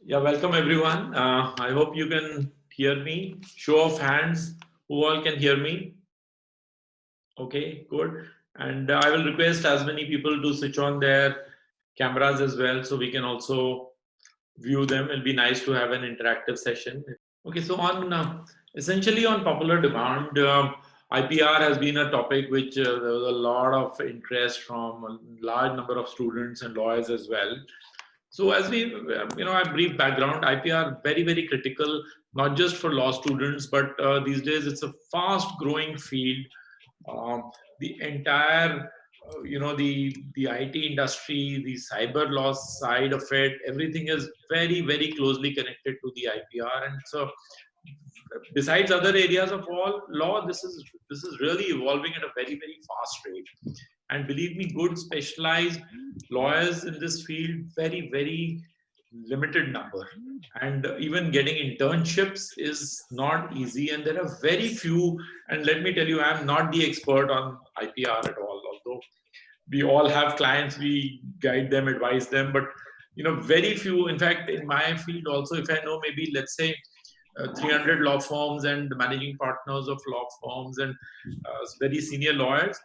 Yeah, welcome everyone. I hope you can hear me. Show of hands, who all can hear me? Okay, good. And I will request as many people to switch on their cameras as well so we can also view them. It'll be nice to have an interactive session. Okay, so on essentially on popular demand, IPR has been a topic which there was a lot of interest from a large number of students and lawyers as well. So as we, a brief background, IPR very, very critical, not just for law students, but these days it's a fast growing field. The entire, the IT industry, the cyber law side of it, everything is very, very closely connected to the IPR. And so besides other areas of law, this is really evolving at a very, very fast rate. And believe me, good specialized lawyers in this field, very, very limited number. And even getting internships is not easy. And there are very few. And let me tell you, I'm not the expert on IPR at all, although we all have clients, we guide them, advise them. But very few. In fact, in my field also, if I know maybe let's say 300 law firms and managing partners of law firms and very senior lawyers,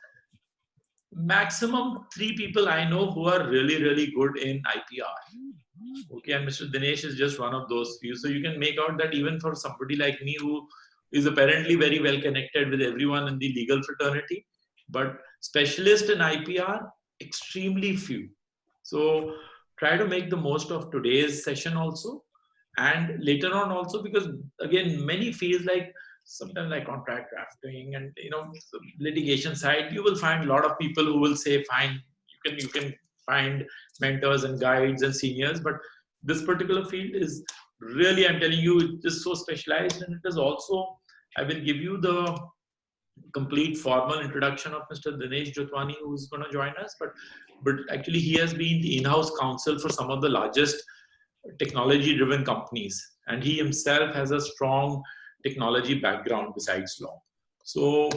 maximum 3 people I know who are really, really good in IPR. Okay, and Mr. Dinesh is just one of those few. So you can make out that even for somebody like me who is apparently very well connected with everyone in the legal fraternity, but specialist in IPR, extremely few. So try to make the most of today's session also, and later on also, because again, many fields like sometimes like contract drafting and litigation side, you will find a lot of people who will say, fine, you can find mentors and guides and seniors, but this particular field is really, I'm telling you, it is so specialized. And it is also, I will give you the complete formal introduction of Mr. Dinesh Jotwani, who's going to join us, but actually he has been the in-house counsel for some of the largest technology driven companies, and he himself has a strong technology background besides law. So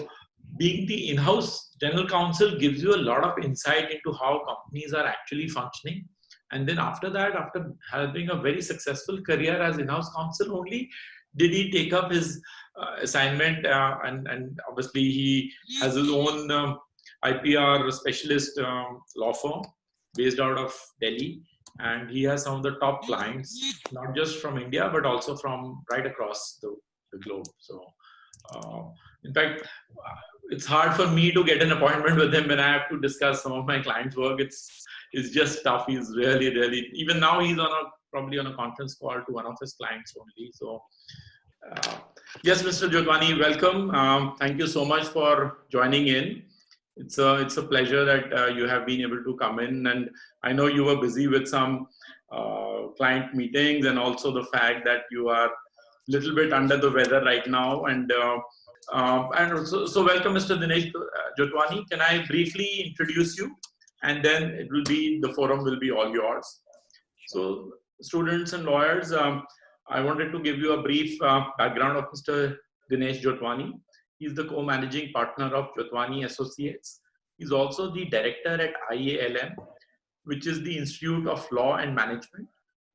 being the in-house general counsel gives you a lot of insight into how companies are actually functioning. And then after that, after having a very successful career as in-house counsel, only did he take up his assignment, and obviously he has his own IPR specialist law firm based out of Delhi, and he has some of the top clients, not just from India but also from right across the globe. So in fact, it's hard for me to get an appointment with him when I have to discuss some of my clients' work. It's just tough. He's really, really, even now he's probably on a conference call to one of his clients only. So uh, yes, Mr. Jotwani, welcome. Thank you so much for joining in. It's a pleasure that you have been able to come in, and I know you were busy with some client meetings, and also the fact that you are a little bit under the weather right now. And so welcome, Mr. Dinesh Jotwani. Can I briefly introduce you, and then the forum will be all yours. So students and lawyers, I wanted to give you a brief background of Mr. Dinesh Jotwani. He's the co-managing partner of Jotwani Associates. He's also the director at IALM, which is the Institute of Law and Management,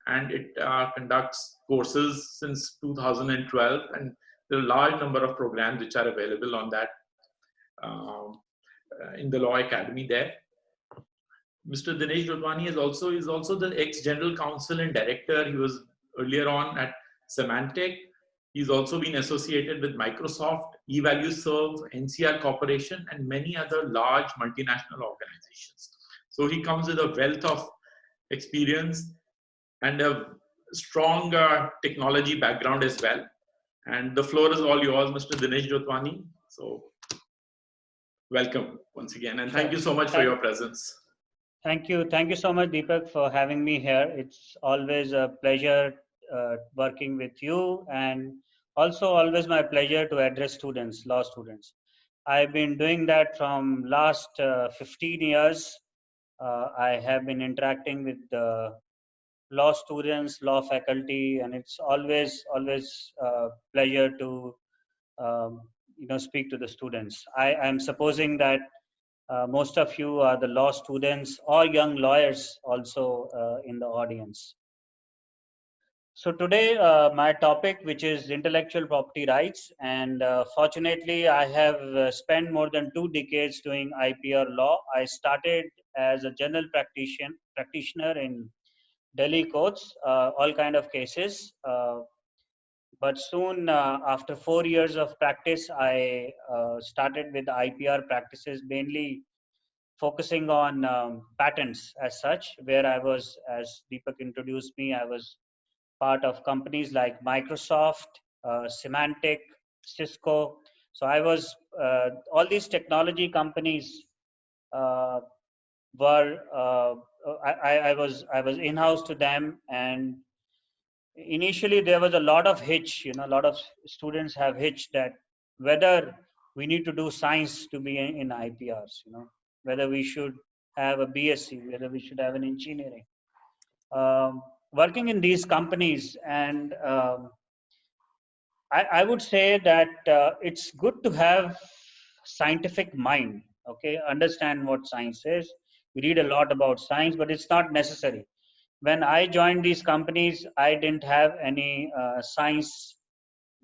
and it conducts courses since 2012, and there are a large number of programs which are available on that um, in the Law Academy there. Mr. Dinesh Jotwani is also the ex-general counsel and director. He was earlier on at Symantec. He's also been associated with Microsoft, eValueServe, NCR Corporation, and many other large multinational organizations. So he comes with a wealth of experience and a strong technology background as well. And the floor is all yours, Mr. Dinesh Jotwani. So welcome once again, and thank Sure. you so much for your presence. Thank you. Thank you so much, Deepak, for having me here. It's always a pleasure working with you, and also always my pleasure to address students, law students. I've been doing that from last 15 years. I have been interacting with law students, law faculty, and it's always pleasure to um, speak to the students. I am supposing that most of you are the law students or young lawyers also in the audience. So today, my topic, which is intellectual property rights, and fortunately, I have spent more than 2 decades doing IPR law. I started as a general practitioner in Delhi courts, all kind of cases. But soon, after 4 years of practice, I started with IPR practices, mainly focusing on patents as such, where I was, as Deepak introduced me, I was part of companies like Microsoft, Symantec, Cisco. So I was all these technology companies uh, were I was in-house to them, and initially there was a lot of hitch. A lot of students have hitch that whether we need to do science to be in IPRs. Whether we should have a BSc, whether we should have an engineering. Working in these companies, and I would say that it's good to have scientific mind. Okay, understand what science is. We read a lot about science, but it's not necessary. When I joined these companies, I didn't have any science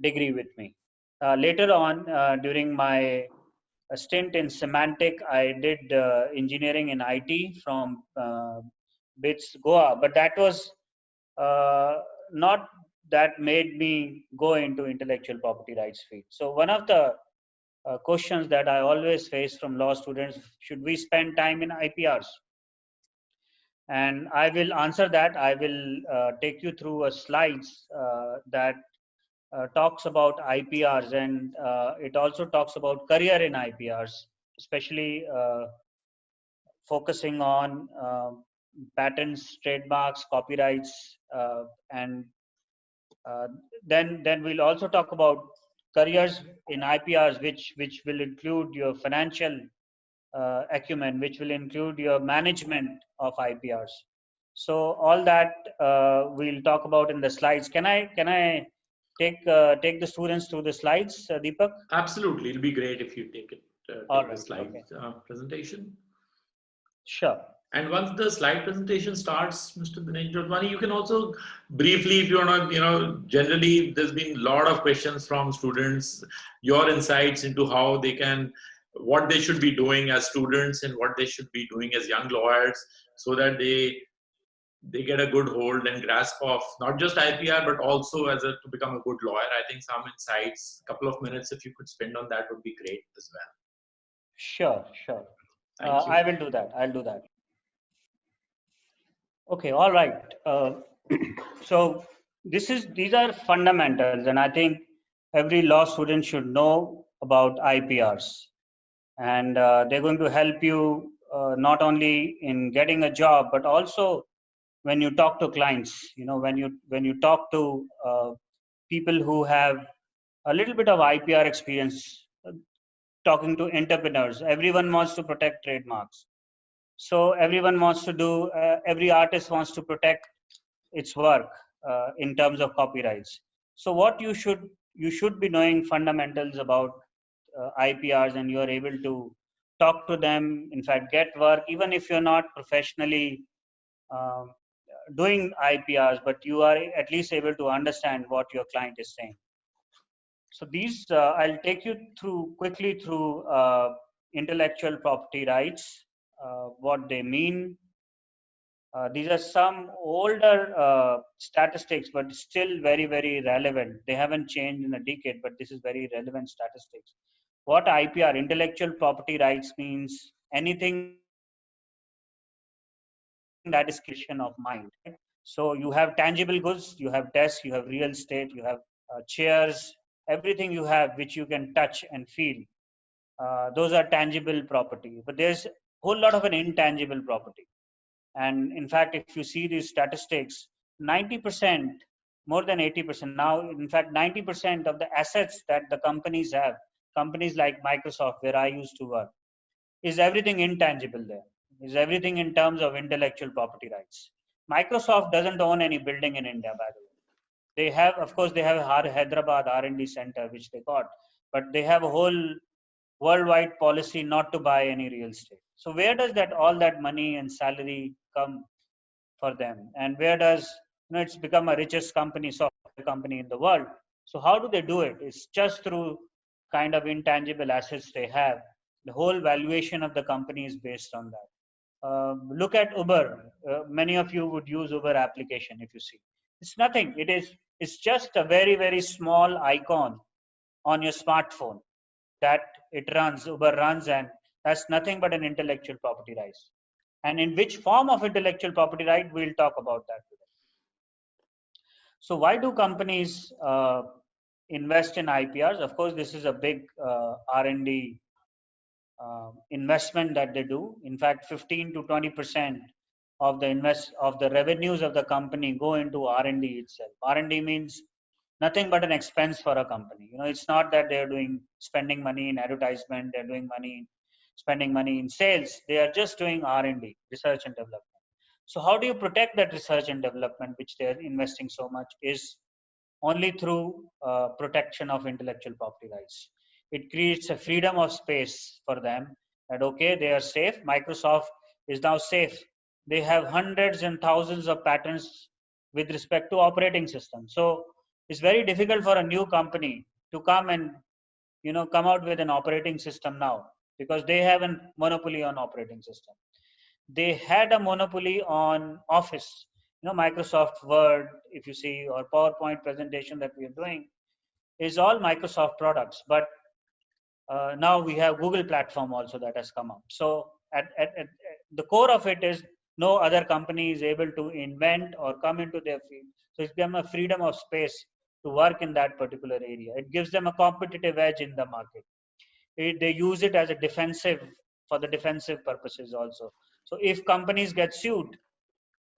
degree with me. Later on, during my stint in Symantec, I did engineering in IT from BITS Goa, but that was uh, not that made me go into intellectual property rights field. So one of the questions that I always face from law students: should we spend time in IPRs? And I will answer that. I will take you through a slides that talks about IPRs, and it also talks about career in IPRs, especially focusing on patents, trademarks, copyrights, and uh, then we'll also talk about careers in IPRs, which will include your financial acumen, which will include your management of IPRs. So all that we'll talk about in the slides. Can I take the students through the slides, Deepak? Absolutely, it'll be great if you All take the right. slide Okay. presentation. Sure. And once the slide presentation starts, Mr. Dinesh Jotwani, you can also briefly, if you want to, generally there's been a lot of questions from students, your insights into how they can, what they should be doing as students and what they should be doing as young lawyers, so that they get a good hold and grasp of not just IPR, but also to become a good lawyer. I think some insights, a couple of minutes, if you could spend on that, would be great as well. Sure. Sure. Thank you. I will do that. I'll do that. Okay. All right. So these are fundamentals, and I think every law student should know about IPRs, and they're going to help you not only in getting a job, but also when you talk to clients. When you talk to people who have a little bit of IPR experience, talking to entrepreneurs. Everyone wants to protect trademarks. So everyone wants to do. Every artist wants to protect its work in terms of copyrights. So what you should be knowing fundamentals about IPRs, and you are able to talk to them. In fact, get work even if you're not professionally um, doing IPRs, but you are at least able to understand what your client is saying. So these I'll take you through quickly through intellectual property rights, what they mean. These are some older statistics, but still very, very relevant. They haven't changed in a decade, but this is very relevant statistics. What IPR, intellectual property rights, means anything that is creation of mind. So you have tangible goods, you have desks, you have real estate, you have chairs, everything you have which you can touch and feel. Those are tangible property, but there's a whole lot of an intangible property. And in fact, if you see these statistics, 90%, more than 80% now, in fact, 90% of the assets that the companies have, companies like Microsoft, where I used to work, is everything intangible there, is everything in terms of intellectual property rights. Microsoft doesn't own any building in India, by the way. They have, of course, they have Hyderabad R&D center, which they got, but they have a whole worldwide policy not to buy any real estate. So where does that all that money and salary come for them, and where does It's become a richest company, software company in the world. So how do they do it? It's just through kind of intangible assets they have. The whole valuation of the company is based on that. Look at Uber. Many of you would use Uber application if you see. It's nothing. It's just a very small icon on your smartphone that Uber runs, and that's nothing but an intellectual property rights. And in which form of intellectual property right, we'll talk about that today. So why do companies invest in IPRs? Of course, this is a big R&D investment that they do. In fact, 15 to 20% of the revenues of the company go into R&D itself. R&D means nothing but an expense for a company. It's not that they're spending money in advertisement, they're spending money in sales. They are just doing R&D, research and development. So how do you protect that research and development, which they're investing so much, is only through protection of intellectual property rights. It creates a freedom of space for them that, okay, they are safe. Microsoft is now safe. They have hundreds and thousands of patents with respect to operating systems. So it's very difficult for a new company to come and come out with an operating system now, because they have a monopoly on operating system. They had a monopoly on Office. Microsoft Word, if you see, or PowerPoint presentation that we are doing, is all Microsoft products. But now we have Google platform also that has come up. So at the core of it is no other company is able to invent or come into their field. So it's gives them a freedom of space to work in that particular area. It gives them a competitive edge in the market. They use it as a for the defensive purposes also. So if companies get sued,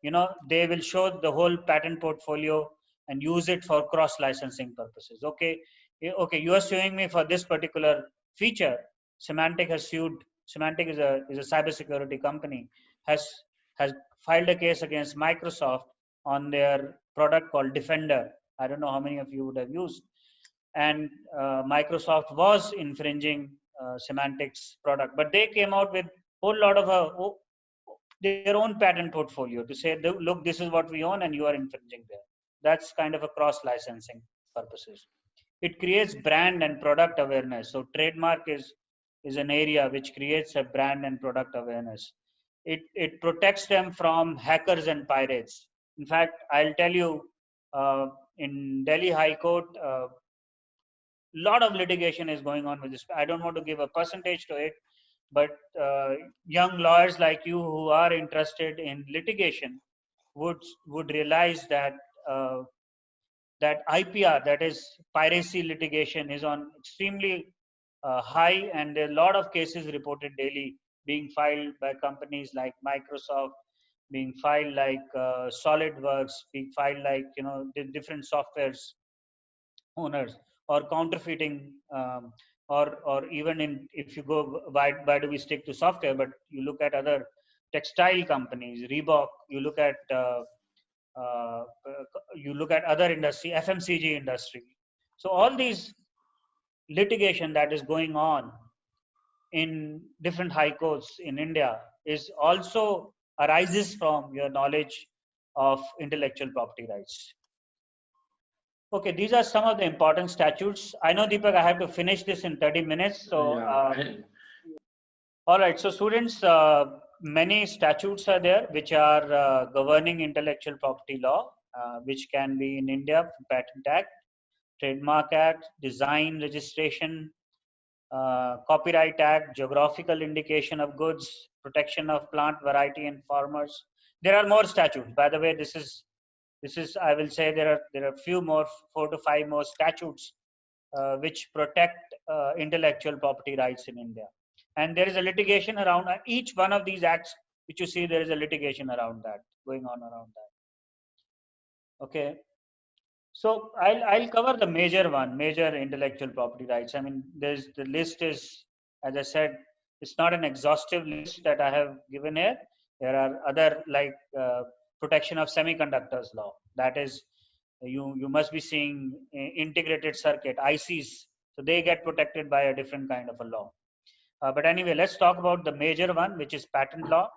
they will show the whole patent portfolio and use it for cross licensing purposes. Okay, you are suing me for this particular feature. Symantec is a cybersecurity company, has filed a case against Microsoft on their product called Defender. I don't know how many of you would have used. And Microsoft was infringing Symantec's product, but they came out with a whole lot of their own patent portfolio to say, look, this is what we own and you are infringing there. That's kind of a cross licensing purposes. It creates brand and product awareness. So trademark is an area which creates a brand and product awareness. It protects them from hackers and pirates. In fact, I'll tell you, in Delhi High Court, lot of litigation is going on with this. I don't want to give a percentage to it, but young lawyers like you who are interested in litigation would realize that that IPR, that is piracy litigation, is on extremely high, and there are a lot of cases reported daily being filed by companies like Microsoft, being filed like SolidWorks, being filed like the different softwares owners, or counterfeiting, or even if you go, why do we stick to software, but you look at other textile companies, Reebok, uh, you look at other industry, FMCG industry. So all these litigation that is going on in different high courts in India is also arises from your knowledge of intellectual property rights. Okay, these are some of the important statutes. I know, Deepak, I have to finish this in 30 minutes. So, all right. So, students, many statutes are there which are governing intellectual property law, which can be in India, Patent Act, Trademark Act, Design Registration, Copyright Act, Geographical Indication of Goods, Protection of Plant Variety and Farmers. There are more statutes. By the way, this is I will say there are few more, 4 to 5 more statutes which protect intellectual property rights in India, and there is a litigation around each one of these acts which you see. There is a litigation around that going on around that. Okay, so I'll cover the major intellectual property rights. I mean, the list is, as I said, it's not an exhaustive list that I have given here. There are other like protection of semiconductors law. That is, you must be seeing integrated circuit, ICs. So they get protected by a different kind of a law. But anyway, let's talk about the major one, which is patent law.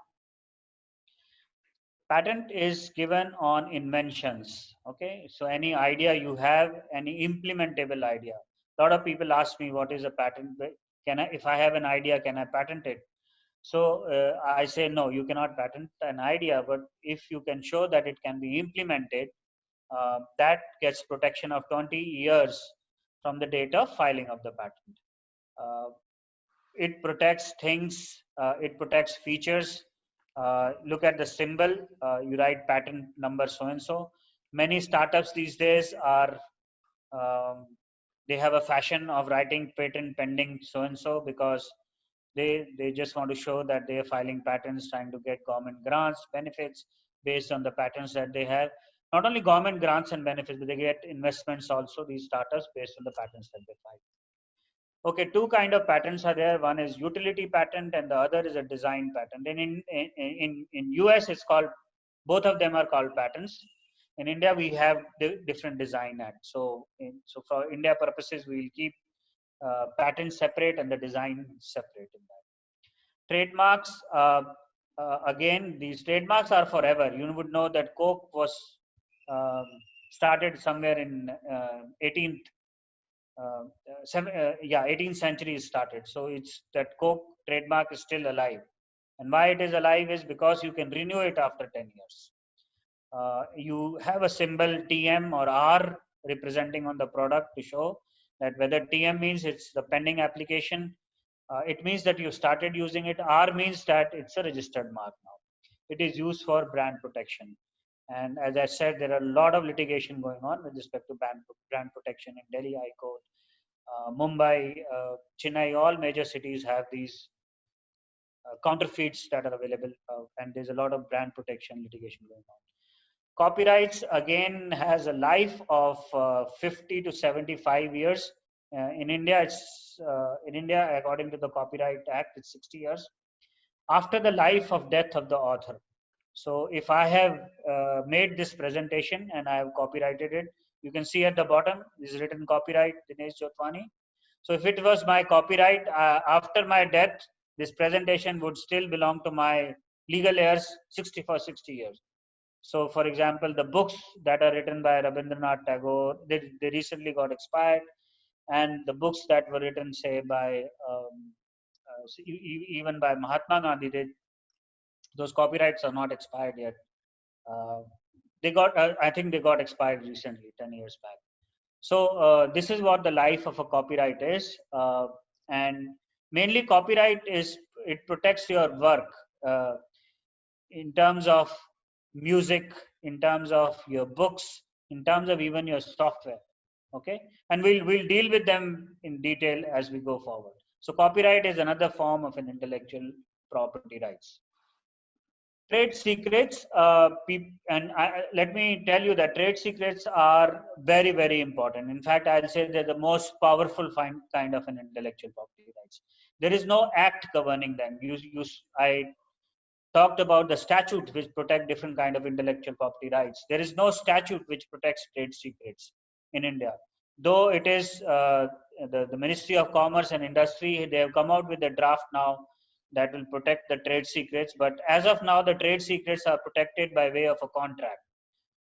Patent is given on inventions. Okay, so any idea you have, any implementable idea. A lot of people ask me, what is a patent? Can I, if I have an idea, can I patent it? So I say, no, you cannot patent an idea, but if you can show that it can be implemented, that gets protection of 20 years from the date of filing of the patent. It protects things, it protects features. Look at the symbol, you write patent number so and so. Many startups these days are, um, they have a fashion of writing patent pending so and so, because they just want to show that they are filing patents, trying to get government grants, benefits based on the patents that they have. Not only government grants and benefits, but they get investments also, these startups, based on the patents that they file. Okay, two kind of patents are there. One is utility patent and the other is a design patent. And in US, it's called, both of them are called patents. In India, we have different design acts. So, so for India purposes, we will keep patents separate and the design separate in that. Trademarks, again, these trademarks are forever. You would know that Coke was um, started somewhere in 18th 18th century is started. So it's that Coke trademark is still alive. And why it is alive is because you can renew it after 10 years. You have a symbol TM or R representing on the product to show that whether TM means it's the pending application, it means that you started using it. R means that it's a registered mark now. It is used for brand protection. And as I said, there are a lot of litigation going on with respect to brand protection in Delhi High Court, Mumbai, Chennai, all major cities have these counterfeits that are available, and there's a lot of brand protection litigation going on. Copyrights again has a life of 50 to 75 years. In India, according to the Copyright Act, it's 60 years after the life of death of the author. So if I have made this presentation and I have copyrighted it, you can see at the bottom is written copyright Dinesh Jotwani. So if it was my copyright, after my death, this presentation would still belong to my legal heirs 60 for 60 years. So for example, the books that are written by Rabindranath Tagore, they recently got expired. And the books that were written, say, by even by Mahatma Gandhi, those copyrights are not expired yet. They got, I think they got expired recently, 10 years back. So this is what the life of a copyright is. And mainly copyright is, it protects your work in terms of music, in terms of your books, in terms of even your software. Okay, and we'll deal with them in detail as we go forward. So copyright is another form of an intellectual property rights. Trade secrets, let me tell you that trade secrets are very, very important. In fact, I'll say they're the most powerful kind of an intellectual property rights. There is no act governing them. I talked about the statute which protect different kind of intellectual property rights. There is no statute which protects trade secrets in India. Though it is the Ministry of Commerce and Industry, they have come out with a draft now that will protect the trade secrets. But as of now, the trade secrets are protected by way of a contract.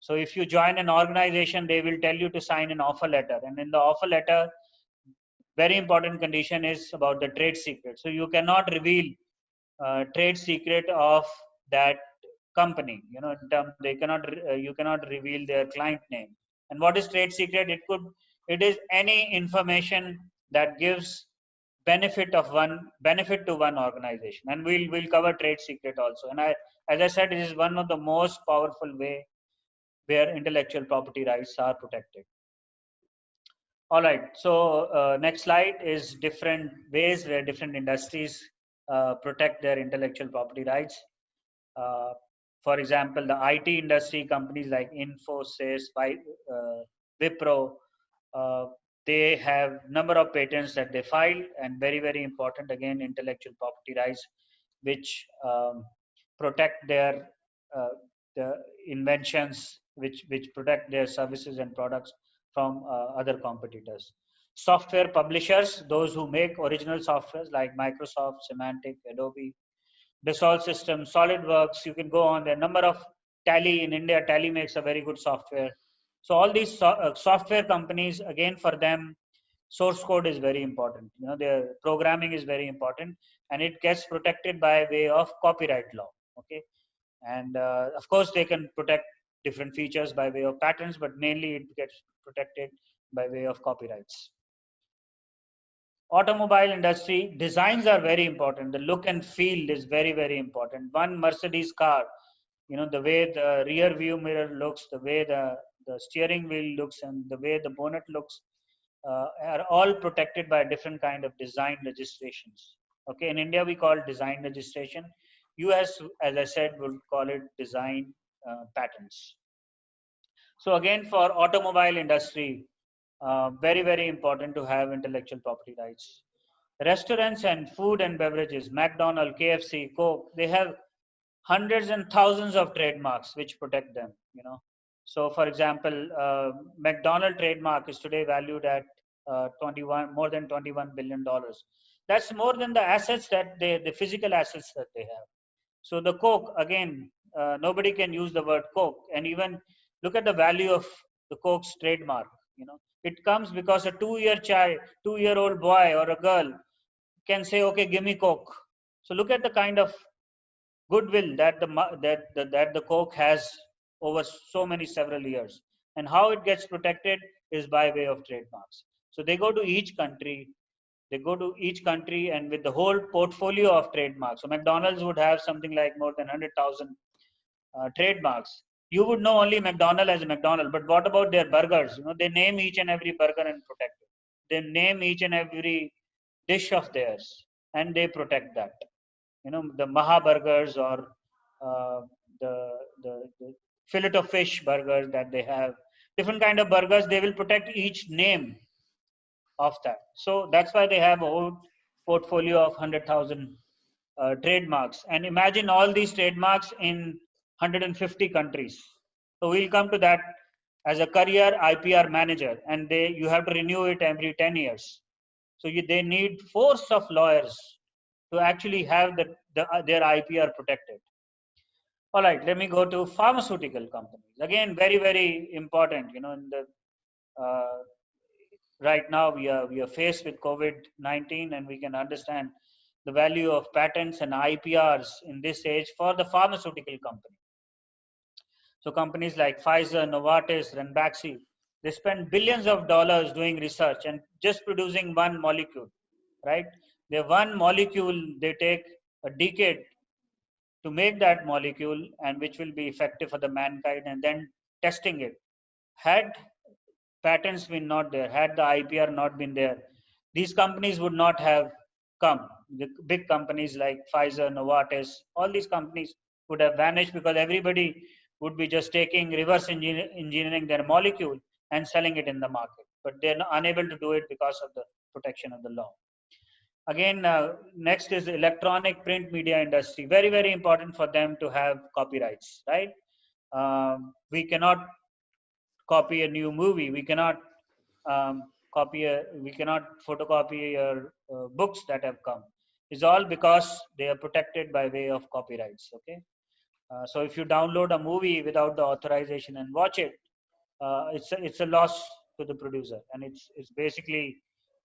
So if you join an organization, they will tell you to sign an offer letter. And in the offer letter, very important condition is about the trade secret. So you cannot reveal trade secret of that company. You know, you cannot reveal their client name. And what is trade secret? It is any information that gives benefit to one organization, and we'll cover trade secret also. And as I said, it is one of the most powerful way where intellectual property rights are protected. All right, so next slide is different ways where different industries protect their intellectual property rights. For example, the IT industry, companies like Infosys, Wipro, they have number of patents that they file, and very, very important, again, intellectual property rights, which protect their the inventions, which protect their services and products from other competitors. Software publishers, those who make original softwares like Microsoft, Symantec, Adobe, Dassault Systems, SolidWorks, you can go on. There are a number of Tally in India, Tally makes a very good software. So all these software companies, again, for them, source code is very important. Their programming is very important, and it gets protected by way of copyright law. Okay, and of course they can protect different features by way of patents, but mainly it gets protected by way of copyrights. Automobile industry, designs are very important. The look and feel is very, very important. One Mercedes car, the way the rear view mirror looks, the way the steering wheel looks, and the way the bonnet looks, are all protected by different kind of design registrations. Okay, in India we call design registration. US, as I said, would call it design patents. So again, for automobile industry, very, very important to have intellectual property rights. Restaurants and food and beverages, McDonald's, KFC, Coke, they have hundreds and thousands of trademarks which protect them. So for example, McDonald trademark is today valued at more than $21 billion. That's more than the assets that the physical assets that they have. So the Coke, again, nobody can use the word Coke, and even look at the value of the Coke's trademark. It comes because a 2-year child, 2-year-old boy or a girl can say, okay, give me Coke. So look at the kind of goodwill that the Coke has over so many several years, and how it gets protected is by way of trademarks. So they go to each country, and with the whole portfolio of trademarks. So McDonald's would have something like more than 100,000 trademarks. You would know only McDonald as a McDonald, but what about their burgers? They name each and every burger and protect it. They name each and every dish of theirs, and they protect that. The Maha burgers, or uh, the fillet of fish burgers that they have, different kind of burgers, they will protect each name of that. So that's why they have a whole portfolio of 100,000 trademarks. And imagine all these trademarks in 150 countries. So we'll come to that as a career IPR manager, and you have to renew it every 10 years. So they need force of lawyers to actually have their IPR protected. All right, let me go to pharmaceutical companies. Again, very, very important. In the right now we are faced with COVID-19, and we can understand the value of patents and IPRs in this age for the pharmaceutical company. So companies like Pfizer, Novartis, Ranbaxy, they spend billions of dollars doing research and just producing one molecule, right? The one molecule, they take a decade to make that molecule, and which will be effective for the mankind, and then testing it. Had patents been not there, had the IPR not been there, these companies would not have come. The big companies like Pfizer, Novartis, all these companies would have vanished, because everybody would be just taking reverse engineering their molecule and selling it in the market. But they're unable to do it because of the protection of the law. Again, next is the electronic print media industry. Very, very important for them to have copyrights, right? We cannot copy a new movie. We cannot we cannot photocopy your books that have come. It's all because they are protected by way of copyrights. Okay, so if you download a movie without the authorization and watch it, it's a loss to the producer, and it's basically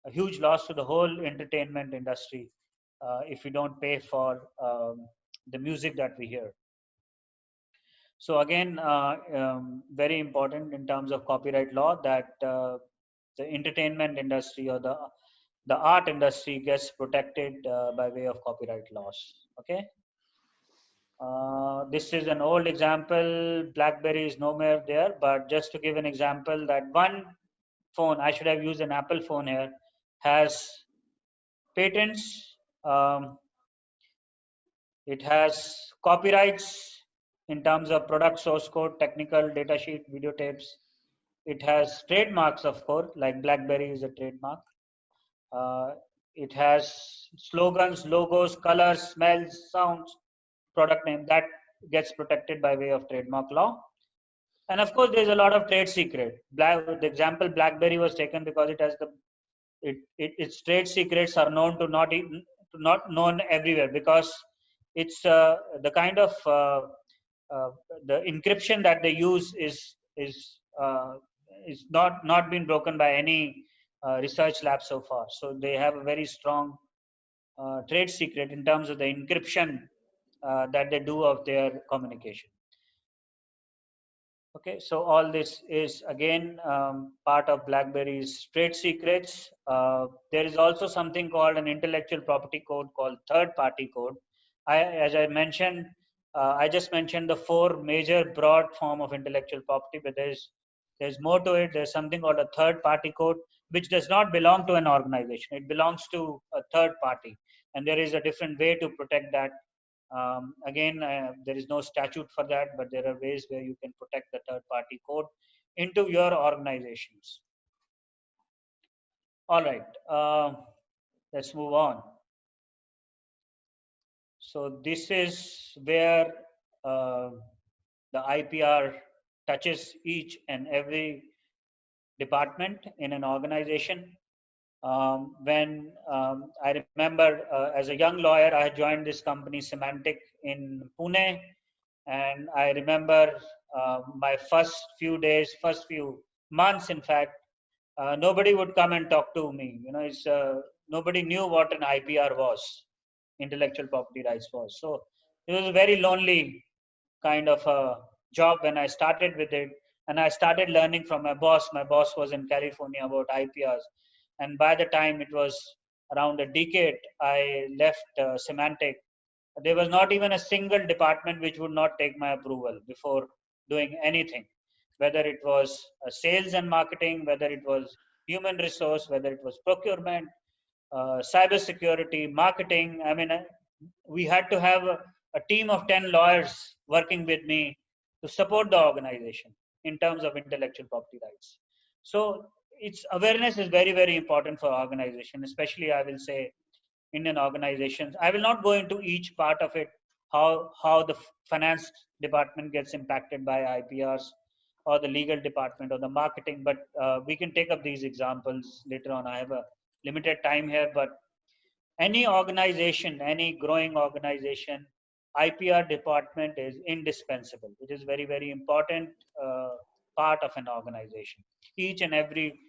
a huge loss to the whole entertainment industry if we don't pay for the music that we hear. So again, very important in terms of copyright law, that the entertainment industry or the art industry gets protected by way of copyright laws. Okay. This is an old example. Blackberry is no more there, but just to give an example, that one phone, I should have used an Apple phone here, has patents. It has copyrights in terms of product source code, technical data sheet, videotapes. It has trademarks, of course, like Blackberry is a trademark. It has slogans, logos, colors, smells, sounds, product name, that gets protected by way of trademark law. And of course, there's a lot of trade secret. The example Blackberry was taken because it has its trade secrets are known to not known everywhere, because it's the kind of the encryption that they use is not been broken by any research lab so far. So they have a very strong trade secret in terms of the encryption that they do of their communication. Okay, so all this is again part of Blackberry's trade secrets. There is also something called an intellectual property code called third-party code. As I mentioned, I just mentioned the four major broad form of intellectual property, but there's more to it. There's something called a third-party code, which does not belong to an organization. It belongs to a third party, and there is a different way to protect that. Again, there is no statute for that, but there are ways where you can protect the third party code into your organizations. All right, let's move on. So this is where the IPR touches each and every department in an organization. When I remember as a young lawyer, I joined this company Symantec in Pune, and I remember my first few days, first few months, in fact, nobody would come and talk to me. Nobody knew what an IPR was, intellectual property rights was. So it was a very lonely kind of a job when I started with it, and I started learning from my boss. My boss was in California about IPRs, and by the time it was around a decade, I left Symantec. There was not even a single department which would not take my approval before doing anything, whether it was sales and marketing, whether it was human resource, whether it was procurement, cyber security, marketing. I mean, we had to have a team of 10 lawyers working with me to support the organization in terms of intellectual property rights. So its awareness is very, very important for organization, especially I will say Indian organizations. I will not go into each part of it, how the finance department gets impacted by IPRs, or the legal department, or the marketing, but we can take up these examples later on. I have a limited time here, but any organization, any growing organization, IPR department is indispensable. It is very, very important part of an organization. Each and every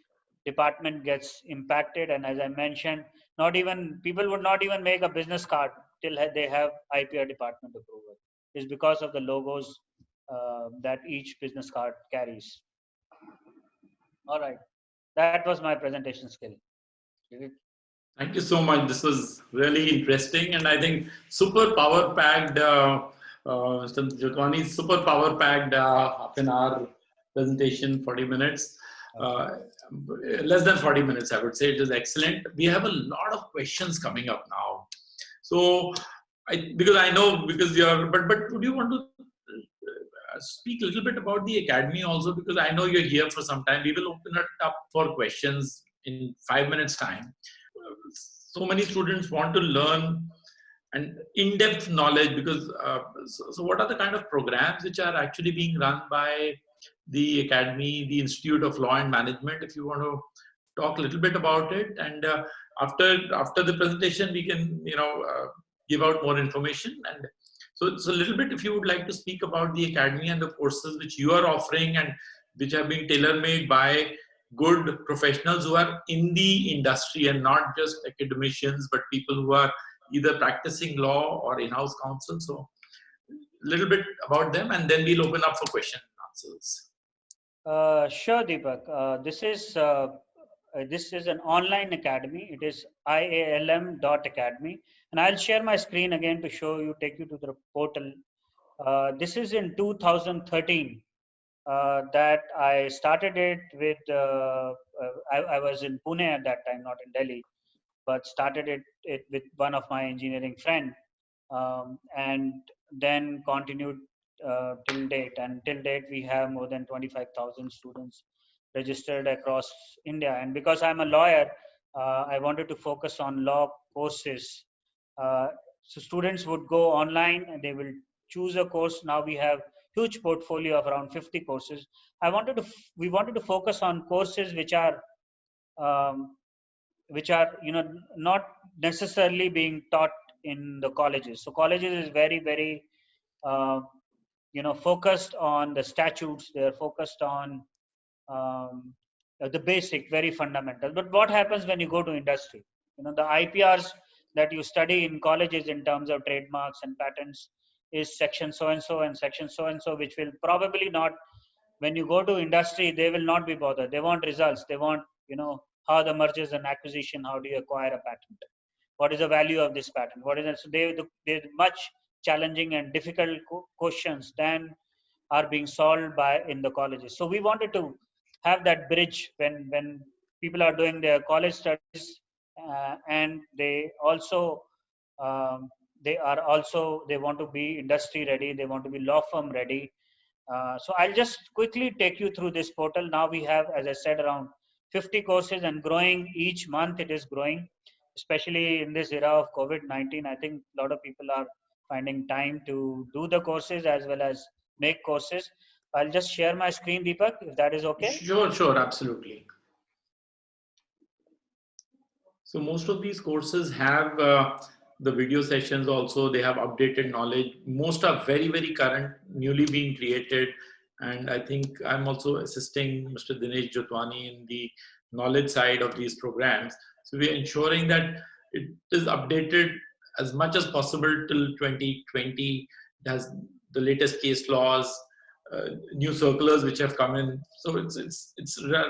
department gets impacted, and as I mentioned, not even people would not even make a business card till they have IPR department approval. It's because of the logos that each business card carries. All right, that was my presentation skill. Thank you so much. This was really interesting, and I think super power packed. Mr. Jotwani, super power packed half an hour presentation, 40 minutes. Less than 40 minutes, I would say. It is excellent. We have a lot of questions coming up now. So, because you're, but would you want to speak a little bit about the academy also? Because I know you're here for some time. We will open it up for questions in 5 minutes time. So many students want to learn and in-depth knowledge, because so what are the kind of programs which are actually being run by the academy, the Institute of Law and Management? If you want to talk a little bit about it, and after the presentation we can give out more information. And so a little bit, if you would like to speak about the academy and the courses which you are offering and which have been tailor-made by good professionals who are in the industry and not just academicians, but people who are either practicing law or in-house counsel. So a little bit about them, and then we'll open up for question and answers. Sure, Deepak. This is an online academy. It is ialm.academy, and I'll share my screen again to take you to the portal. This is in 2013 that I started it with. I was in Pune at that time, not in Delhi, but started it with one of my engineering friend, and then continued till date. And till date, we have more than 25,000 students registered across India. And because I'm a lawyer, I wanted to focus on law courses. So students would go online and they will choose a course. Now we have huge portfolio of around 50 courses. We wanted to focus on courses which are not necessarily being taught in the colleges. So colleges is very, very focused on the statutes. They're focused on um, the basic, very fundamental. But what happens when you go to industry? The IPRs that you study in colleges in terms of trademarks and patents is section so and so and section so and so, which will probably not. When you go to industry, they will not be bothered. They want results. They want, how the mergers and acquisition. How do you acquire a patent? What is the value of this patent? What is it? So they're much challenging and difficult questions than are being solved by in the colleges. So we wanted to have that bridge when people are doing their college studies, and um, they want to be industry ready. They want to be law firm ready. So I'll just quickly take you through this portal. Now we have, as I said, around 50 courses and growing each month. It is growing, especially in this era of COVID-19. I think a lot of people are finding time to do the courses as well as make courses. I'll just share my screen, Deepak, if that is okay. Sure, absolutely. So most of these courses have the video sessions also. They have updated knowledge. Most are very, very current, newly being created. And I think I'm also assisting Mr. Dinesh Jotwani in the knowledge side of these programs. So we're ensuring that it is updated as much as possible till 2020. It has the latest case laws, new circulars which have come in. So it's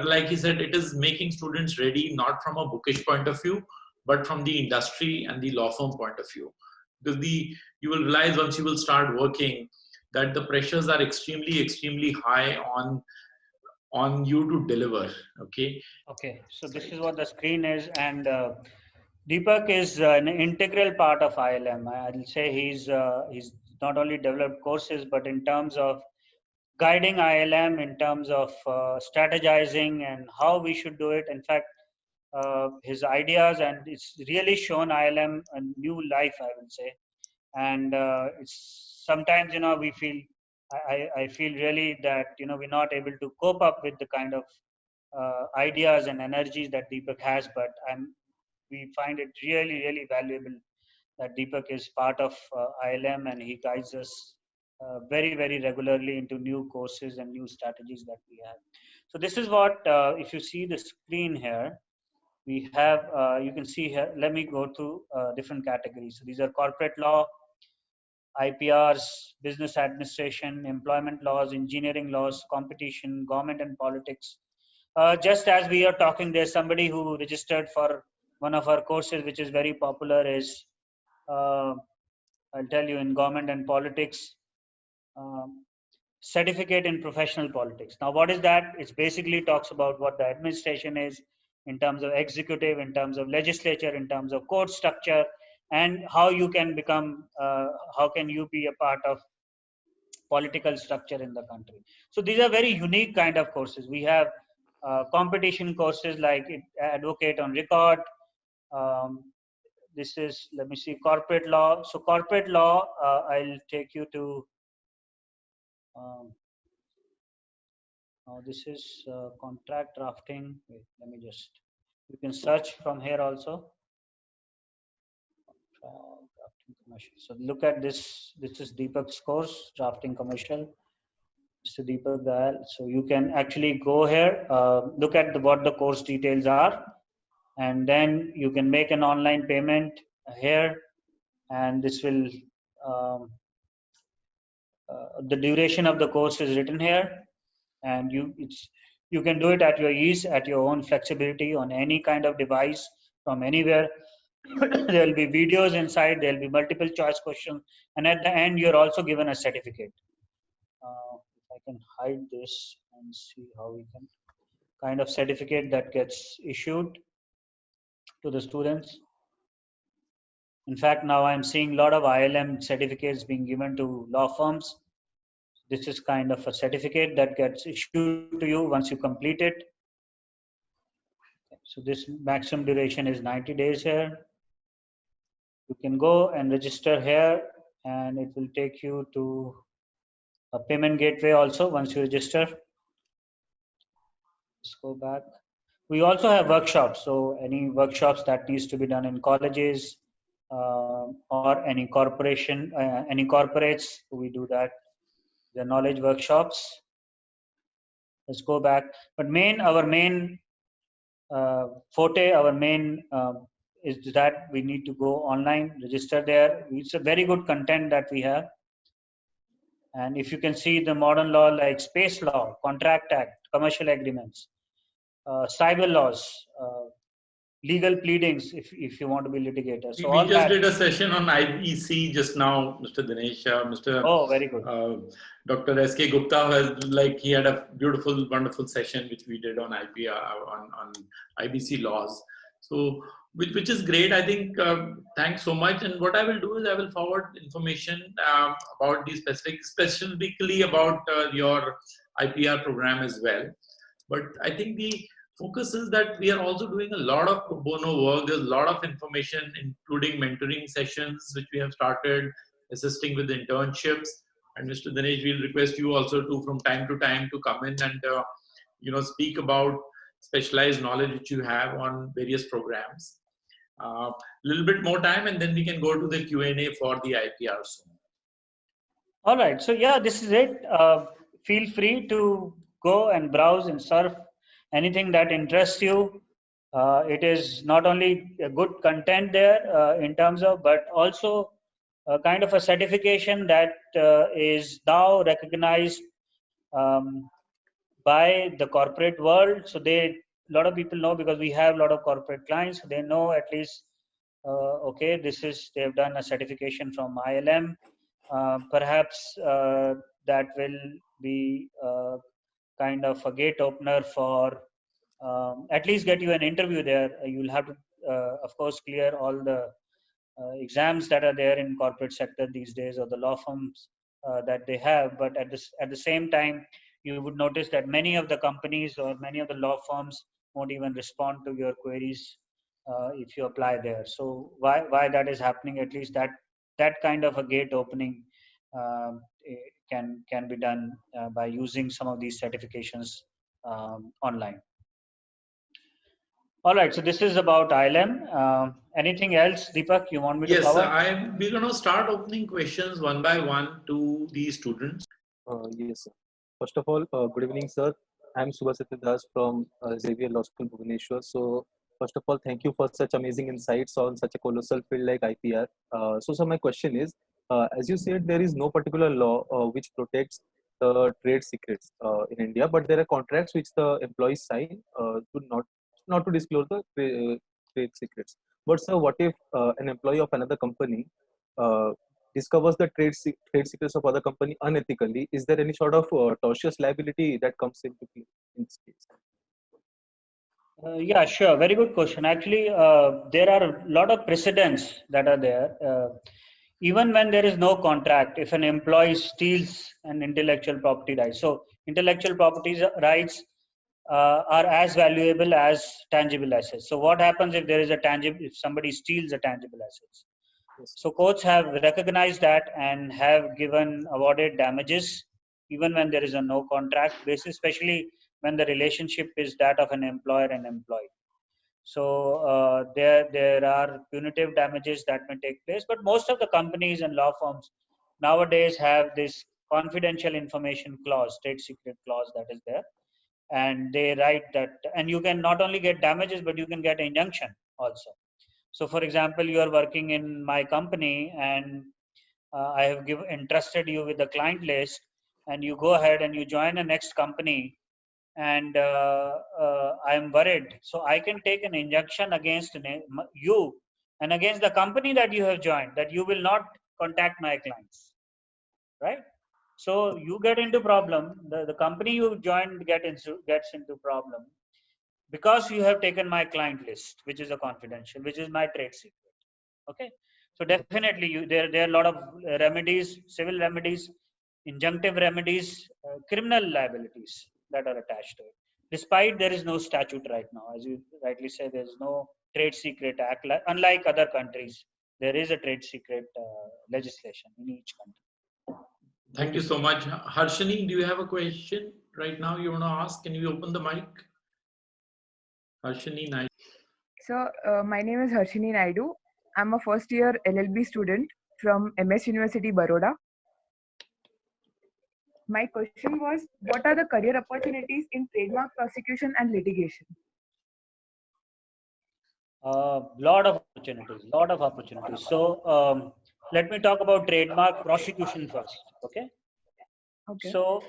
like he said, it is making students ready not from a bookish point of view, but from the industry and the law firm point of view. Because you will realize once you will start working that the pressures are extremely high on you to deliver. Okay. So this is what the screen is, and Deepak is an integral part of ILM. I'll say he's not only developed courses, but in terms of guiding ILM, in terms of strategizing and how we should do it. In fact, his ideas, and it's really shown ILM a new life, I will say. And it's sometimes, we feel, I feel really that, we're not able to cope up with the kind of ideas and energies that Deepak has, but we find it really valuable that Deepak is part of ILM, and he guides us very regularly into new courses and new strategies that we have. So this is what, if you see the screen here, we have, you can see here, let me go to different categories. So these are corporate law, IPRs, business administration, employment laws, engineering laws, competition, government and politics. Just as we are talking, there's somebody who registered for one of our courses, which is very popular, is I'll tell you, in government and politics, certificate in professional politics. Now, what is that? It basically talks about what the administration is in terms of executive, in terms of legislature, in terms of court structure, and how you can become, how can you be a part of political structure in the country. So these are very unique kind of courses. We have competition courses like advocate on record. This is, let me see, corporate law. So corporate law, I'll take you to, this is contract drafting. Wait, let me just, you can search from here also. Drafting commercial. So look at this. This is Deepak's course, drafting commercial. Mr. Deepak Dayal. So you can actually go here, look at what the course details are, and then you can make an online payment here, and this will, the duration of the course is written here, and you can do it at your ease, at your own flexibility, on any kind of device from anywhere. There will be videos inside, there will be multiple choice questions, and at the end you're also given a certificate. If I can hide this and see how we can, kind of certificate that gets issued to the students. In fact, now I'm seeing a lot of ILM certificates being given to law firms. This is kind of a certificate that gets issued to you once you complete it. So this maximum duration is 90 days here. You can go and register here, and it will take you to a payment gateway also once you register. Let's go back. We also have workshops. So any workshops that needs to be done in colleges or any corporation, any corporates, we do that. the knowledge workshops. Let's go back. But our main forte, our main is that we need to go online, register there. It's a very good content that we have. And if you can see the modern law like space law, contract act, commercial agreements, cyber laws, legal pleadings, if you want to be litigator. So we all just that. did a session on IEC just now, Mr. Dinesh. Oh, very good. Dr. K Gupta he had a beautiful, wonderful session which we did on IPR on IBC laws. So which is great. I think thanks so much. And what I will do is I will forward information about the specifically about your IPR program as well. But I think the focus is that we are also doing a lot of pro bono work. There's a lot of information, including mentoring sessions, which we have started, assisting with internships. And Mr. Dinesh, we'll request you also to, from time to time, to come in and speak about specialized knowledge which you have on various programs. A little bit more time, and then we can go to the Q&A for the IPR soon. All right. So yeah, this is it. Feel free to go and browse and surf anything that interests you. It is not only a good content there in terms of, but also a kind of a certification that is now recognized by the corporate world. So a lot of people know, because we have a lot of corporate clients. They know at least, okay, they've done a certification from ILM. Perhaps that will be kind of a gate opener for at least get you an interview there. You'll have to, of course, clear all the exams that are there in corporate sector these days, or the law firms that they have. But at the same time, you would notice that many of the companies or many of the law firms won't even respond to your queries if you apply there. So why that is happening? At least that kind of a gate opening can be done by using some of these certifications online. All right, so this is about ILM. Anything else, Deepak, you want me to cover? Yes, we're going to start opening questions one by one to the students. Yes, sir. First of all, good evening, sir. I'm Subhasitya Das from Xavier Law School, Bhubaneswar. So, first of all, thank you for such amazing insights on such a colossal field like IPR. So, my question is, as you said, there is no particular law which protects the trade secrets in India, but there are contracts which the employees sign to not to disclose the trade secrets. But sir, what if an employee of another company discovers the trade secrets of other company unethically? Is there any sort of tortious liability that comes into play in this case? Yeah, sure. Very good question. Actually, there are a lot of precedents that are there. Even when there is no contract, if an employee steals an intellectual property right, so intellectual property rights are as valuable as tangible assets. So what happens if there is if somebody steals a tangible assets? Yes. So courts have recognized that and have awarded damages even when there is a no contract basis, especially when the relationship is that of an employer and employee. So there are punitive damages that may take place, but most of the companies and law firms nowadays have this confidential information clause, trade secret clause that is there, and they write that, and you can not only get damages, but you can get injunction also. So for example, you are working in my company and I have entrusted you with the client list, and you go ahead and you join a next company, and I am worried. So I can take an injunction against you and against the company that you have joined, that you will not contact my clients, right? So you get into problem. The company you joined gets into problem because you have taken my client list, which is a confidential, which is my trade secret. Okay, so definitely there are a lot of remedies, civil remedies, injunctive remedies, criminal liabilities that are attached to it. Despite there is no statute right now, as you rightly say, there is no Trade Secret Act. Unlike other countries, there is a trade secret legislation in each country. Thank you so much. Harshini, do you have a question right now you want to ask? Can you open the mic? Harshini Naidu. So, my name is Harshini Naidu. I'm a first year LLB student from MS University, Baroda. My question was, what are the career opportunities in trademark prosecution and litigation? Lot of opportunities, lot of opportunities. So let me talk about trademark prosecution first. Okay. Okay. So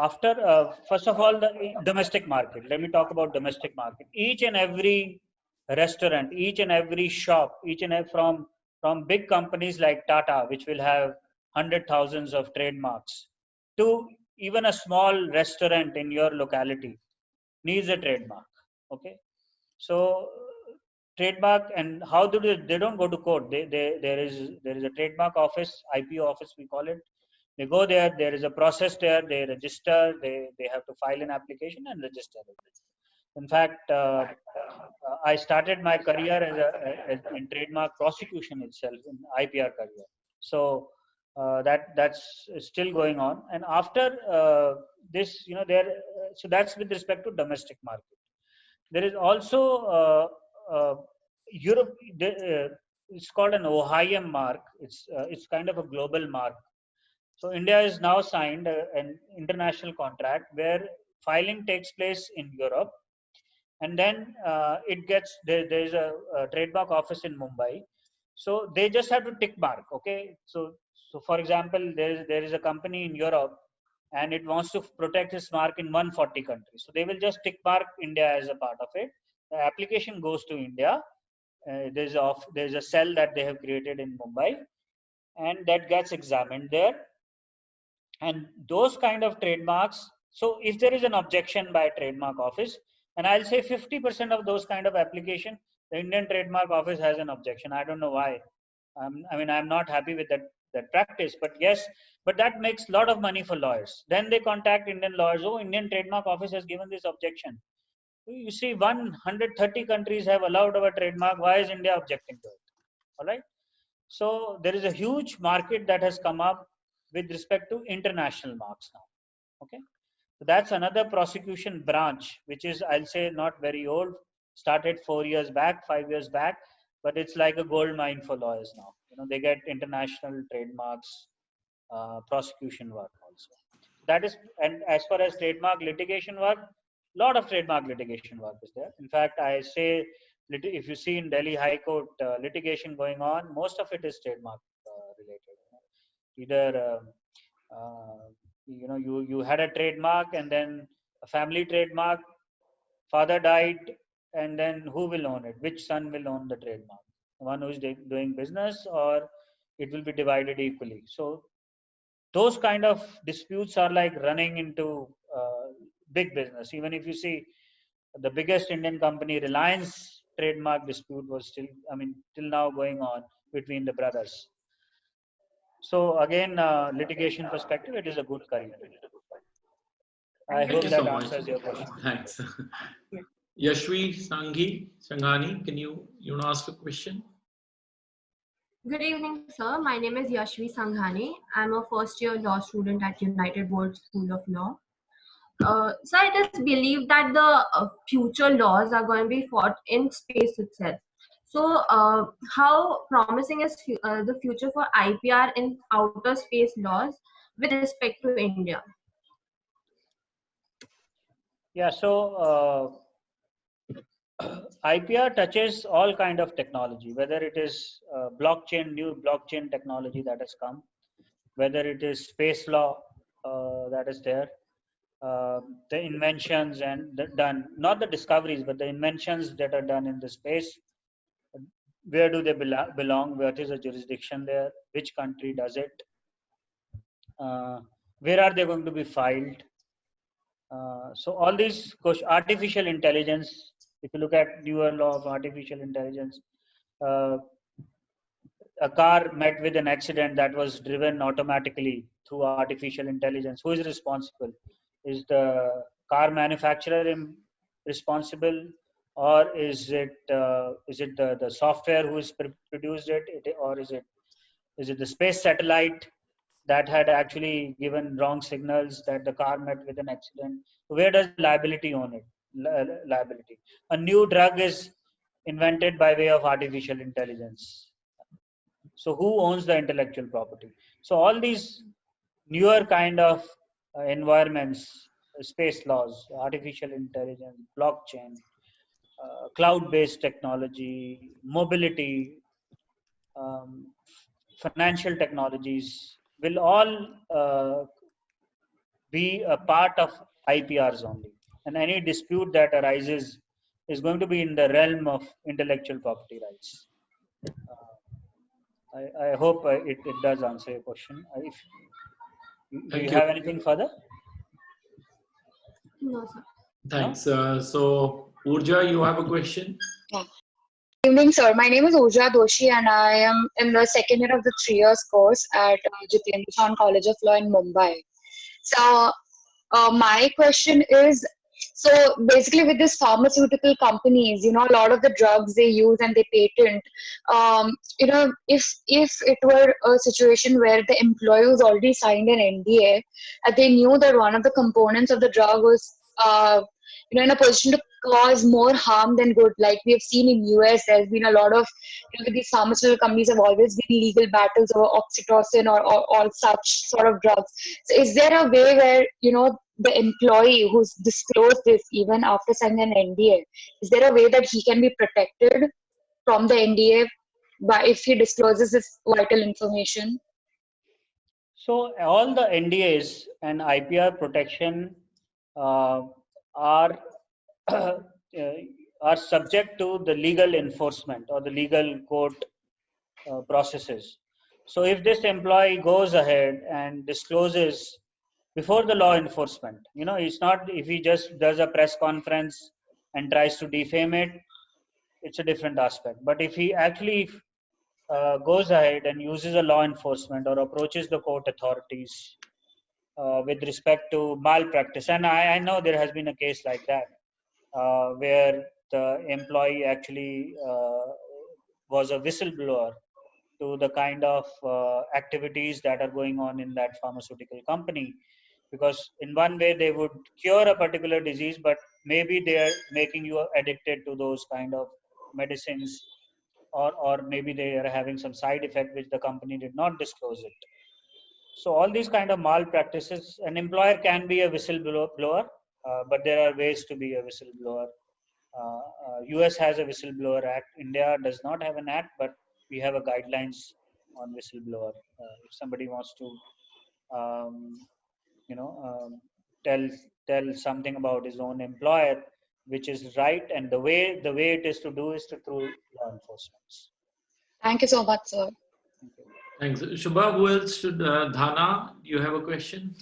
after first of all, the domestic market. Let me talk about domestic market. Each and every restaurant, each and every shop, each and every, from big companies like Tata, which will have hundred thousands of trademarks, to even a small restaurant in your locality needs a trademark. Okay. So trademark, and how do they don't go to court. There is a trademark office, IP office we call it. They go there, there is a process there, they register, they have to file an application and register it. In fact, I started my career in trademark prosecution itself, in IPR career. So that's still going on. And after this, so that's with respect to domestic market. There is also Europe. It's called an OHIM mark. It's kind of a global mark. So India has now signed an international contract where filing takes place in Europe, and then it gets there is a trademark office in Mumbai. So they just have to tick mark. Okay, so for example, there is a company in Europe, and it wants to protect its mark in 140 countries. So they will just tick mark India as a part of it. The application goes to India. There's a cell that they have created in Mumbai, and that gets examined there. And those kind of trademarks. So if there is an objection by a trademark office, and I'll say 50% of those kind of application, the Indian trademark office has an objection. I don't know why. I'm not happy with that practice, but yes, but that makes a lot of money for lawyers. Then they contact Indian lawyers. Oh, Indian trademark office has given this objection. You see, 130 countries have allowed our trademark. Why is India objecting to it? All right. So there is a huge market that has come up with respect to international marks now. Okay. So that's another prosecution branch, which is, I'll say, not very old, started 4 years back, 5 years back, but it's like a gold mine for lawyers now. They get international trademarks, prosecution work also. That is, and as far as trademark litigation work, lot of trademark litigation work is there. In fact, I say, if you see in Delhi High Court litigation going on, most of it is trademark related. Either you had a trademark, and then a family trademark, father died, and then who will own it? Which son will own the trademark? The one who is doing business, or it will be divided equally? So those kind of disputes are like running into big business. Even if you see the biggest Indian company, Reliance trademark dispute was still, till now going on between the brothers. So again, litigation perspective, it is a good career. I hope that answers your question. Thanks. Yashvi Sanghani, can you ask a question? Good evening, sir. My name is Yashvi Sanghani. I'm a first-year law student at United World School of Law. So it is believed that the future laws are going to be fought in space itself. So how promising is the future for IPR in outer space laws with respect to India? Yeah, so IPR touches all kind of technology, whether it is new blockchain technology that has come, whether it is space law that is there, the inventions and not the discoveries, but the inventions that are done in the space. Where do they belong? What is the jurisdiction there? Which country does it? Where are they going to be filed? So all these artificial intelligence, if you look at newer law of artificial intelligence, a car met with an accident that was driven automatically through artificial intelligence. Who is responsible? Is the car manufacturer responsible, or is it the software who has produced it, or is it the space satellite that had actually given wrong signals that the car met with an accident? Where does liability own it? Liability. A new drug is invented by way of artificial intelligence. So who owns the intellectual property? So all these newer kind of environments, space laws, artificial intelligence, blockchain, cloud-based technology, mobility, um, financial technologies will all be a part of IPRs only. And any dispute that arises is going to be in the realm of intellectual property rights. I hope it does answer your question. If do Thank you you. have anything further? No, sir. Thanks. So, Urja, you have a question? Yeah. Good evening, sir. My name is Urja Doshi, and I am in the second year of the 3 years course at Jitendra College of Law in Mumbai. So, my question is, so basically with these pharmaceutical companies, a lot of the drugs they use and they patent, if it were a situation where the employee was already signed an NDA and they knew that one of the components of the drug was, in a position to cause more harm than good, like we have seen in US, there's been a lot of, these pharmaceutical companies have always been legal battles over oxytocin or all such sort of drugs. So is there a way where, the employee who's disclosed this even after signing an NDA, is there a way that he can be protected from the NDA by if he discloses this vital information? So all the NDAs and IPR protection uh, are are subject to the legal enforcement or the legal court processes. So if this employee goes ahead and discloses before the law enforcement, it's not if he just does a press conference and tries to defame it, it's a different aspect. But if he actually goes ahead and uses a law enforcement or approaches the court authorities with respect to malpractice, and I know there has been a case like that where the employee actually was a whistleblower to the kind of activities that are going on in that pharmaceutical company, because in one way they would cure a particular disease, but maybe they are making you addicted to those kind of medicines, or maybe they are having some side effect which the company did not disclose it. So all these kind of malpractices, an employer can be a whistleblower, but there are ways to be a whistleblower. US has a whistleblower act. India does not have an act, but we have a guidelines on whistleblower. If somebody wants to, um, you know, tell something about his own employer, which is right, and the way it is to do is through law enforcement. Thank you so much, sir. Thank you. Thanks. Shubha, who else should? Dhana, you have a question?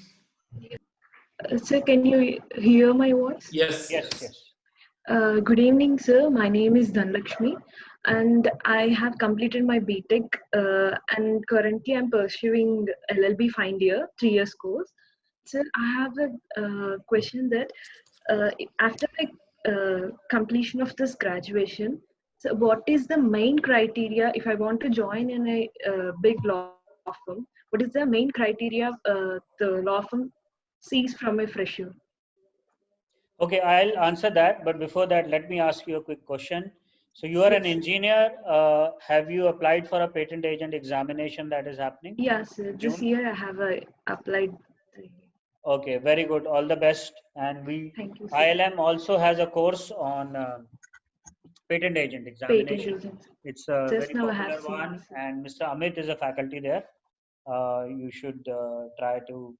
Sir, can you hear my voice? Yes. Yes. Good evening, sir. My name is Dhanlakshmi, and I have completed my BTech, and currently I'm pursuing LLB final year, 3 years course. Sir, I have a question that after my completion of this graduation, so what is the main criteria if I want to join in a big law firm? What is the main criteria the law firm sees from a fresher? Okay, I'll answer that. But before that, let me ask you a quick question. So you are an Yes. engineer. Have you applied for a patent agent examination that is happening? Yes, sir. This June? year I have applied. Okay, very good. All the best. And Thank you, sir. ILM also has a course on patent agent Patent examination. agents. It's a Just very now I popular have seen one, this. and Mr. Amit is a faculty there. You should try to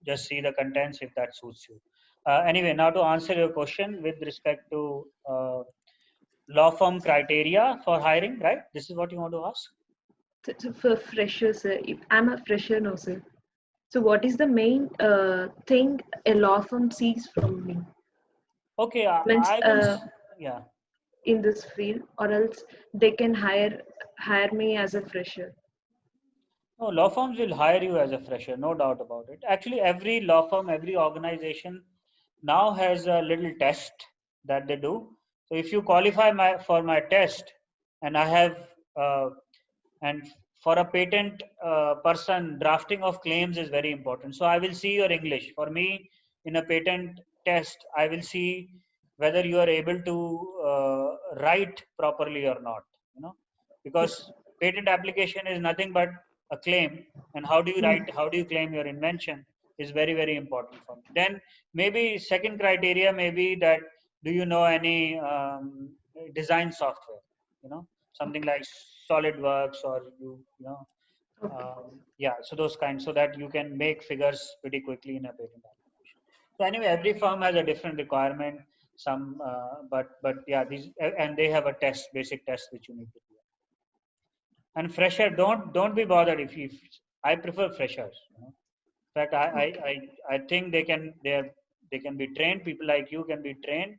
just see the contents if that suits you. Anyway, now to answer your question with respect to law firm criteria for hiring, right? This is what you want to ask? So for freshers, sir, if I'm a fresher, no, sir. So what is the main thing a law firm sees from me? Okay, Means I will, yeah. in this field, or else they can hire me as a fresher. No, law firms will hire you as a fresher, no doubt about it. Actually, every law firm, every organization now has a little test that they do. So if you qualify for my test, and I have, and for a patent person, drafting of claims is very important. So I will see your English. For me, in a patent test, I will see whether you are able to write properly or not. Because patent application is nothing but a claim, and how do you write, how do you claim your invention is very, very important for me. Then maybe second criteria may be that, do you know any design software, something like SolidWorks, or you know yeah, so those kinds, so that you can make figures pretty quickly in a patent application. So anyway, every firm has a different requirement. Some, but yeah, these, and they have a test, basic test which you need to do. And fresher, don't be bothered if I prefer freshers. In fact, I think they can be trained. People like you can be trained,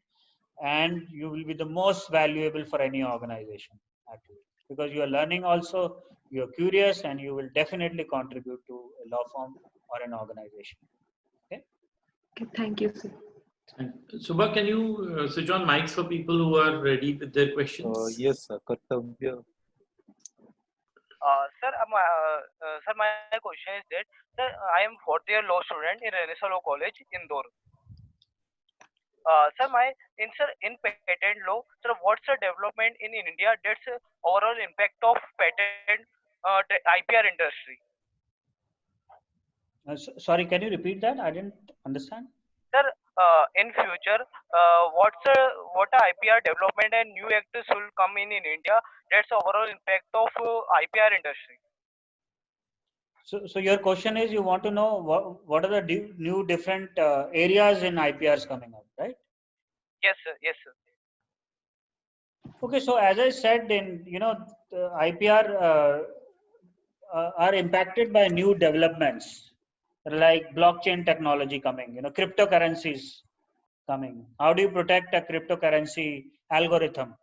and you will be the most valuable for any organization actually, because you are learning also, you are curious, and you will definitely contribute to a law firm or an organization. Okay. Okay, thank you, sir. Subha, can you switch on mics for people who are ready with their questions? Yes, sir. Kartavya. Sir, my question is that, sir, I am fourth year law student in Renaissance Law College, Indore. Sir, in patent law, sir, what's the development in India that's overall impact of patent IPR industry? Sorry, can you repeat that? I didn't understand. Sir, in future, what IPR development and new acts will come in India? That's overall impact of IPR industry. So your question is, you want to know what are the new different areas in IPRs coming up, right? Yes, sir. Yes, sir. Okay, so as I said, in the IPR are impacted by new developments like blockchain technology coming, cryptocurrencies coming. How do you protect a cryptocurrency algorithm?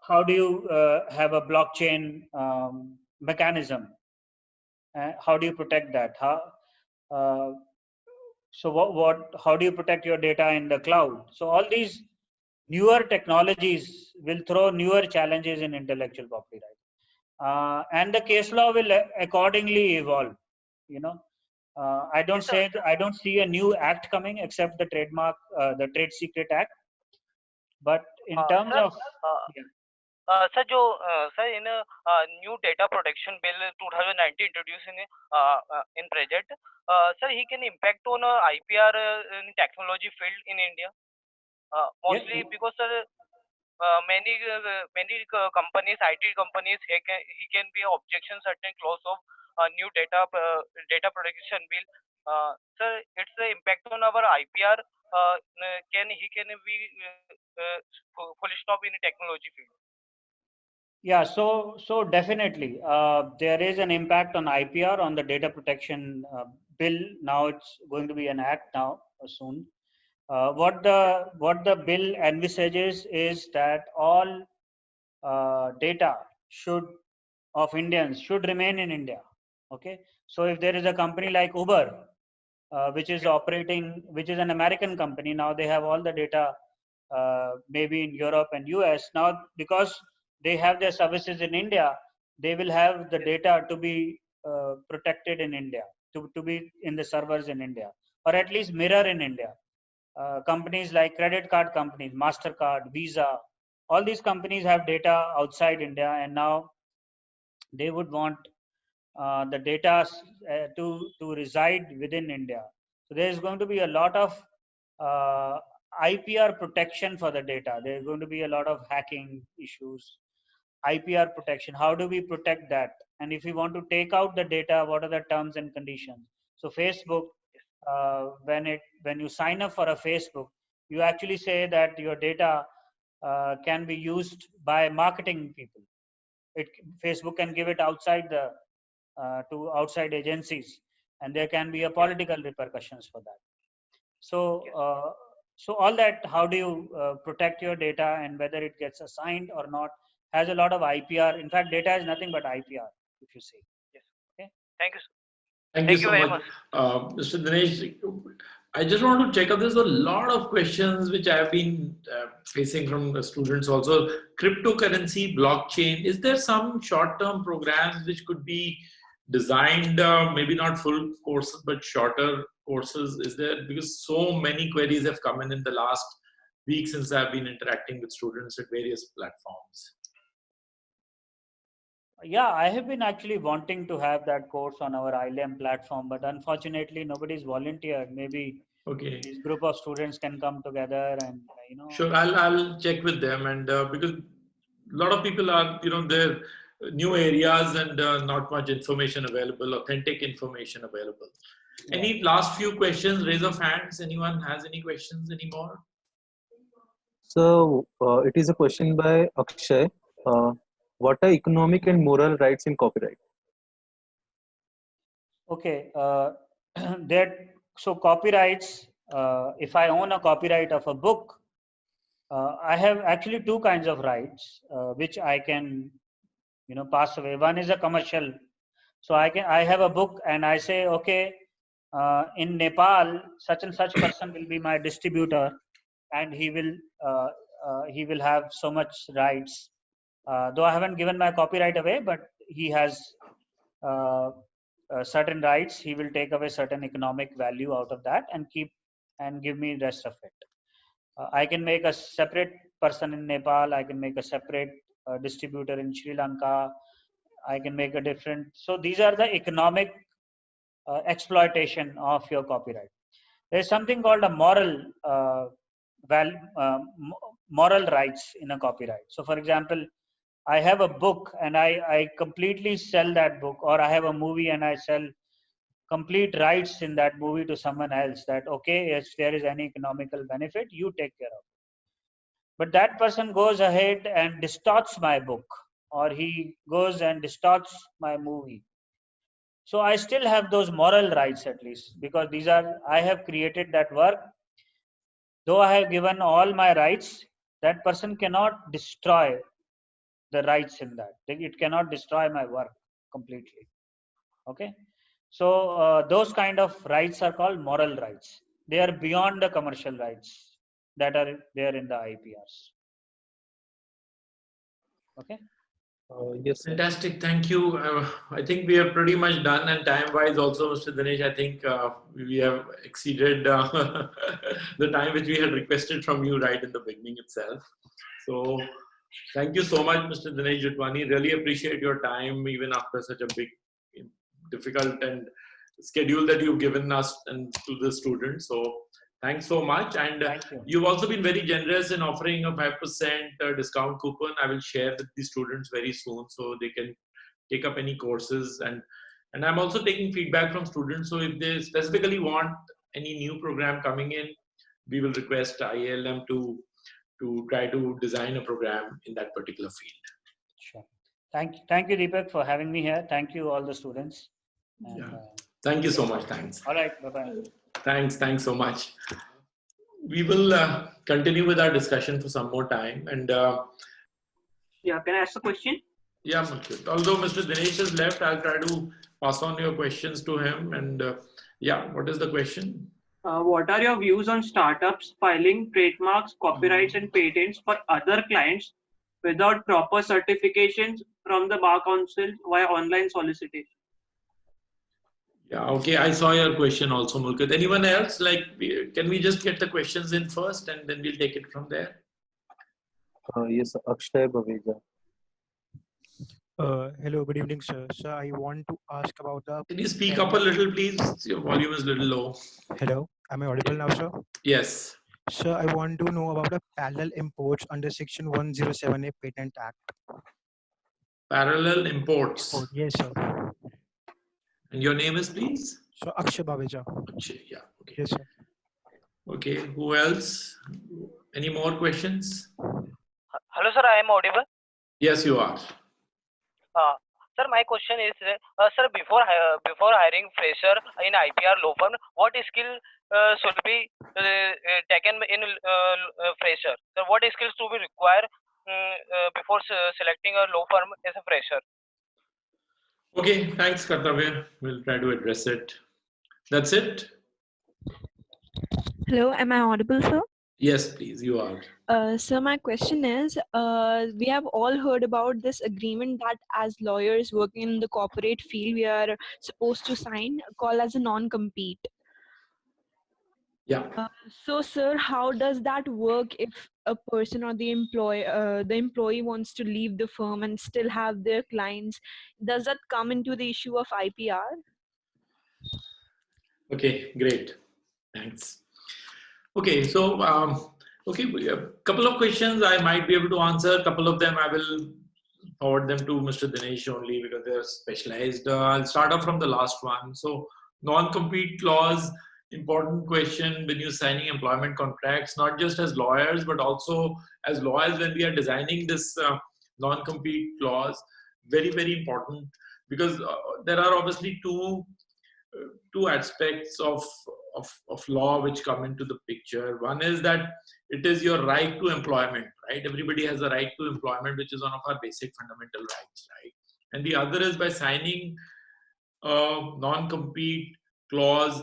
How do you have a blockchain mechanism? How do you protect that? How do you protect your data in the cloud? So all these newer technologies will throw newer challenges in intellectual property rights, and the case law will accordingly evolve. I don't see a new act coming except the the Trade Secret Act. But in terms sir, of sir, in a new data protection bill 2019 introduced in project, sir, he can impact on IPR in technology field in India, mostly because sir, many companies, IT companies, he can be objection certain clause of new data protection bill. Sir, it's the impact on our IPR. Can be full stop in the technology field? Yeah, so definitely there is an impact on IPR, on the data protection bill. Now it's going to be an act now soon. What the bill envisages is that all data of Indians should remain in India. Okay, so if there is a company like Uber, which is an American company, now they have all the data maybe in Europe and US. Now, because they have their services in India, they will have the data to be protected in India, to be in the servers in India, or at least mirror in India. Companies like credit card companies, MasterCard, Visa, all these companies have data outside India, and now they would want the data to reside within India. So there is going to be a lot of IPR protection for the data. There is going to be a lot of hacking issues. IPR protection, how do we protect that? And if we want to take out the data, what are the terms and conditions? So Facebook, when you sign up for a Facebook, you actually say that your data can be used by marketing people. Facebook can give it outside to outside agencies, and there can be a political repercussions for that. So so all that, how do you protect your data, and whether it gets assigned or not, has a lot of IPR. In fact, data is nothing but IPR, if you see. Yes. Okay. Thank you, sir. Thank you so very much. Mr. Dinesh, I just want to check out, there's a lot of questions which I have been facing from the students also. Cryptocurrency, blockchain, is there some short-term programs which could be designed, maybe not full courses, but shorter courses? Is there, because so many queries have come in the last week since I've been interacting with students at various platforms. Yeah, I have been actually wanting to have that course on our ILM platform, but unfortunately nobody's volunteered. Maybe Okay. this group of students can come together and, Sure, I'll check with them, and because a lot of people are, there new areas and not much information available, authentic information available. Yeah. Any last few questions? Raise of hands. Anyone has any questions anymore? So it is a question by Akshay. What are economic and moral rights in copyright? Okay, so copyrights, if I own a copyright of a book, I have actually two kinds of rights which I can, pass away. One is a commercial. So I have a book and I say, okay, in Nepal, such and such person will be my distributor, and uh, he will have so much rights. Though I haven't given my copyright away, but he has uh, certain rights. He will take away certain economic value out of that and give me the rest of it. I can make a separate person in Nepal. I can make a separate distributor in Sri Lanka. I can make a different. So these are the economic exploitation of your copyright. There's something called a moral rights in a copyright. So, for example, I have a book and I completely sell that book, or I have a movie and I sell complete rights in that movie to someone else. That okay, if there is any economical benefit, you take care of it. But that person goes ahead and distorts my book, or he goes and distorts my movie. So I still have those moral rights, at least, because I have created that work. Though I have given all my rights, that person cannot destroy the rights in that. It cannot destroy my work completely. Okay. So those kind of rights are called moral rights. They are beyond the commercial rights that are there in the IPRs. Okay. Yes, sir. Fantastic, thank you. I think we are pretty much done, and time-wise also, Mr. Dinesh, I think we have exceeded the time which we had requested from you right in the beginning itself. So, thank you so much, Mr. Dinesh Jotwani. Really appreciate your time, even after such a big, difficult and schedule that you've given us and to the students. So, thanks so much. And you've also been very generous in offering a 5% discount coupon. I will share with the students very soon so they can take up any courses. And I'm also taking feedback from students. So if they specifically want any new program coming in, we will request ILM to try to design a program in that particular field. Sure. Thank you, Deepak, for having me here. Thank you, all the students. And, yeah. Thank you so much. Thanks. All right. Bye-bye. Thanks so much. We will continue with our discussion for some more time. And yeah, can I ask a question? Yeah, Mulkit. Although Mr. Dinesh has left, I'll try to pass on your questions to him. And yeah, what is the question? What are your views on startups filing trademarks, copyrights, and patents for other clients without proper certifications from the Bar Council via online solicitation? Yeah, okay. I saw your question also, Mulkit. Anyone else? Can we just get the questions in first and then we'll take it from there? Yes, Akshay Baveja. Hello, good evening, sir. Sir, I want to ask about the... Can you speak up a little, please? Your volume is a little low. Hello, am I audible now, sir? Yes. Sir, I want to know about the parallel imports under Section 107A Patent Act. Parallel imports? Yes, sir. And your name is, please? So, Akshay Baveja. Akshay, yeah. Okay. Yes, sir. Okay, who else? Any more questions? Hello, sir, I am audible? Yes, you are. Sir, my question is, sir, before hiring fresher in IPR law firm, what skill should be taken in fresher? So what skills do we require before selecting a law firm as a fresher? Okay, thanks, Kartavya. We'll try to address it. That's it. Hello, am I audible, sir? Yes, please, you are. So my question is, we have all heard about this agreement that as lawyers working in the corporate field, we are supposed to sign, called as a non-compete. Yeah. So, sir, how does that work if a person or the employee wants to leave the firm and still have their clients? Does that come into the issue of IPR? Okay, great. Thanks. Okay, so okay, a couple of questions I might be able to answer. A couple of them I will forward them to Mr. Dinesh only because they're specialized. I'll start off from the last one. So non-compete clause, important question when you're signing employment contracts, not just as lawyers, but also as lawyers when we are designing this non-compete clause. Very, very important because there are obviously two aspects of law which come into the picture. One is that it is your right to employment, right? Everybody has a right to employment, which is one of our basic fundamental rights, right? And the other is by signing a non-compete clause,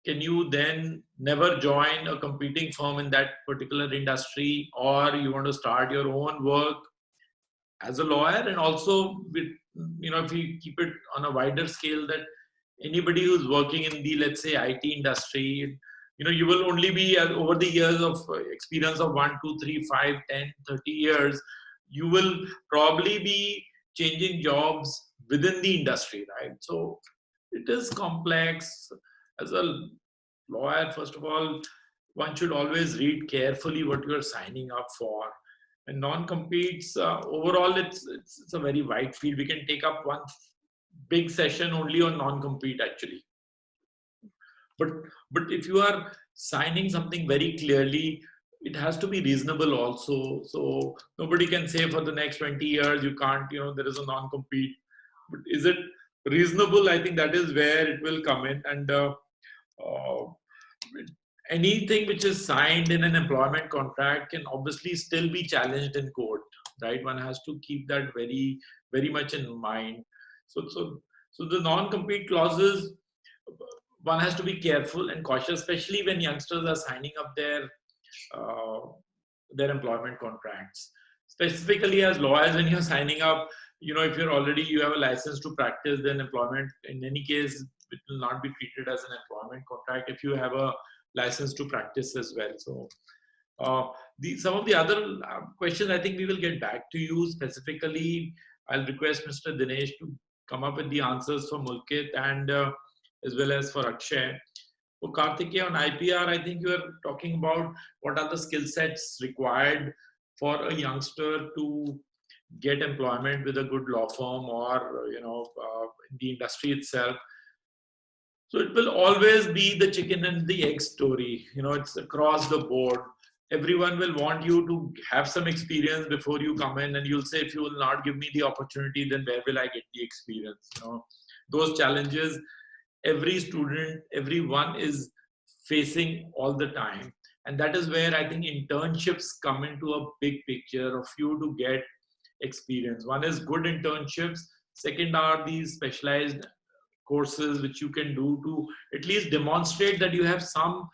can you then never join a competing firm in that particular industry, or you want to start your own work as a lawyer, and also with, if you keep it on a wider scale, that anybody who's working in the, let's say, IT industry, you will only be over the years of experience of 1, 2, 3, 5, 10, 30 years, you will probably be changing jobs within the industry, right? So it is complex. As a lawyer, first of all, one should always read carefully what you're signing up for. And non-competes, overall, it's a very wide field. We can take up one big session only on non-compete actually. But if you are signing something very clearly, it has to be reasonable also. So nobody can say for the next 20 years you can't, there is a non-compete. But is it reasonable? I think that is where it will come in. And anything which is signed in an employment contract can obviously still be challenged in court, right? One has to keep that very, very much in mind. So the non-compete clauses, one has to be careful and cautious, especially when youngsters are signing up their employment contracts. Specifically as lawyers, when you're signing up, if you have a license to practice, then employment, in any case, it will not be treated as an employment contract if you have a license to practice as well. So some of the other questions, I think we will get back to you specifically. I'll request Mr. Dinesh to come up with the answers for Mulkit and as well as for Akshay. For Karthikeya on IPR, I think you are talking about what are the skill sets required for a youngster to get employment with a good law firm or in the industry itself. So it will always be the chicken and the egg story. It's across the board. Everyone will want you to have some experience before you come in, and you'll say, if you will not give me the opportunity, then where will I get the experience? Those challenges every student, everyone is facing all the time. And that is where I think internships come into a big picture of you to get experience. One is good internships. Second are these specialized courses which you can do to at least demonstrate that you have some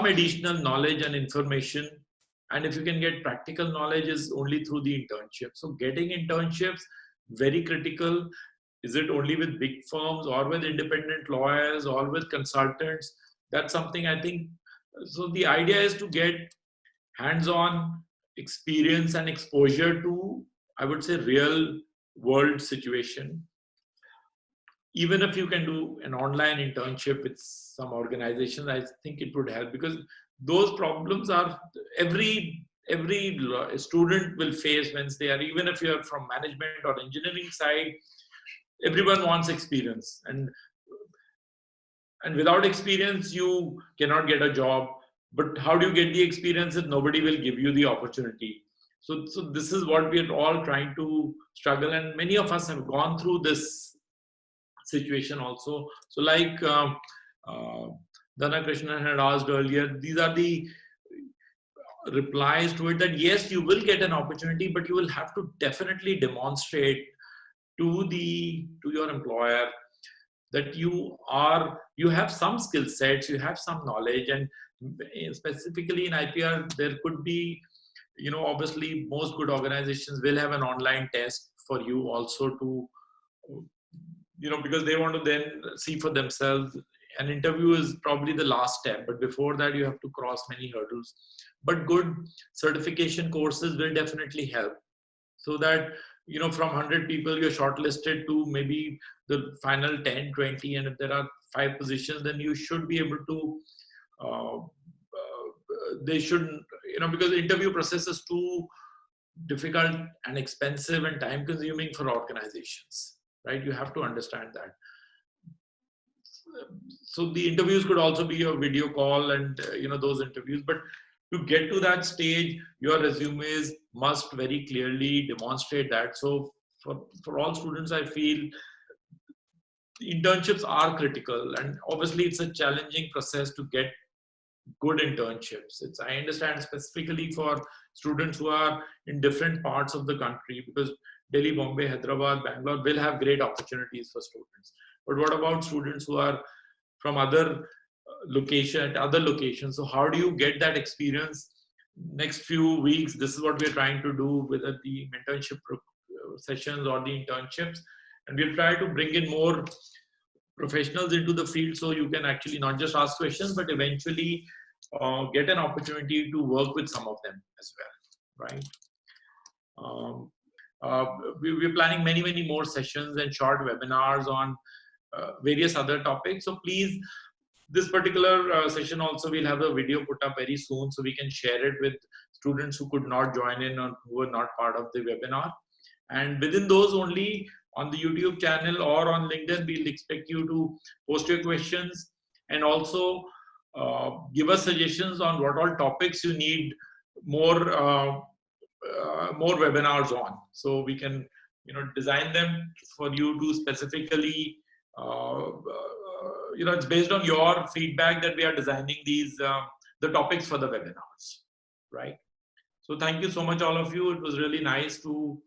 additional knowledge and information. And if you can get practical knowledge is only through the internship. So getting internships, very critical. Is it only with big firms or with independent lawyers or with consultants? That's something I think. So the idea is to get hands-on experience and exposure to, I would say, real world situation. Even if you can do an online internship with some organizations, I think it would help, because those problems are every student will face when they are, even if you're from management or engineering side, everyone wants experience. And without experience, you cannot get a job. But how do you get the experience if nobody will give you the opportunity? So this is what we are all trying to struggle. And many of us have gone through this situation also. So like Dana Krishnan had asked earlier, these are the replies to it, that yes, you will get an opportunity, but you will have to definitely demonstrate to your employer that you have some skill sets, you have some knowledge. And specifically in IPR, there could be, obviously most good organizations will have an online test for you also to, because they want to then see for themselves an interview is probably the last step, but before that you have to cross many hurdles. But good certification courses will definitely help, so that from 100 people you're shortlisted to maybe the final 10, 20, and if there are 5 positions, then you should be able to they shouldn't, because the interview process is too difficult and expensive and time consuming for organizations, right? You have to understand that. So the interviews could also be a video call and those interviews, but to get to that stage, your resumes must very clearly demonstrate that. So for all students, I feel internships are critical, and obviously it's a challenging process to get good internships. I understand specifically for students who are in different parts of the country, because Delhi, Bombay, Hyderabad, Bangalore will have great opportunities for students. But what about students who are from other locations? So how do you get that experience? Next few weeks, this is what we're trying to do with the mentorship sessions or the internships, and we'll try to bring in more professionals into the field, so you can actually not just ask questions, but eventually get an opportunity to work with some of them as well, right? We're planning many more sessions and short webinars on various other topics. So please, this particular session also, we'll have a video put up very soon, so we can share it with students who could not join in or who were not part of the webinar. And within those only, on the YouTube channel or on LinkedIn, we'll expect you to post your questions, and also give us suggestions on what all topics you need more webinars on, so we can design them for you to specifically it's based on your feedback that we are designing these the topics for the webinars, right? So thank you so much, all of you. It was really nice to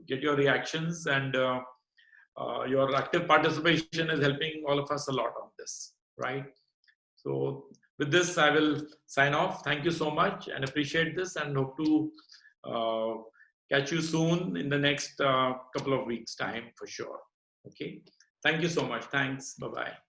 get your reactions, and your active participation is helping all of us a lot on this, right? So with this, I will sign off. Thank you so much and appreciate this, and hope to catch you soon in the next couple of weeks time for sure. Okay. Thank you so much. Thanks. Bye-bye.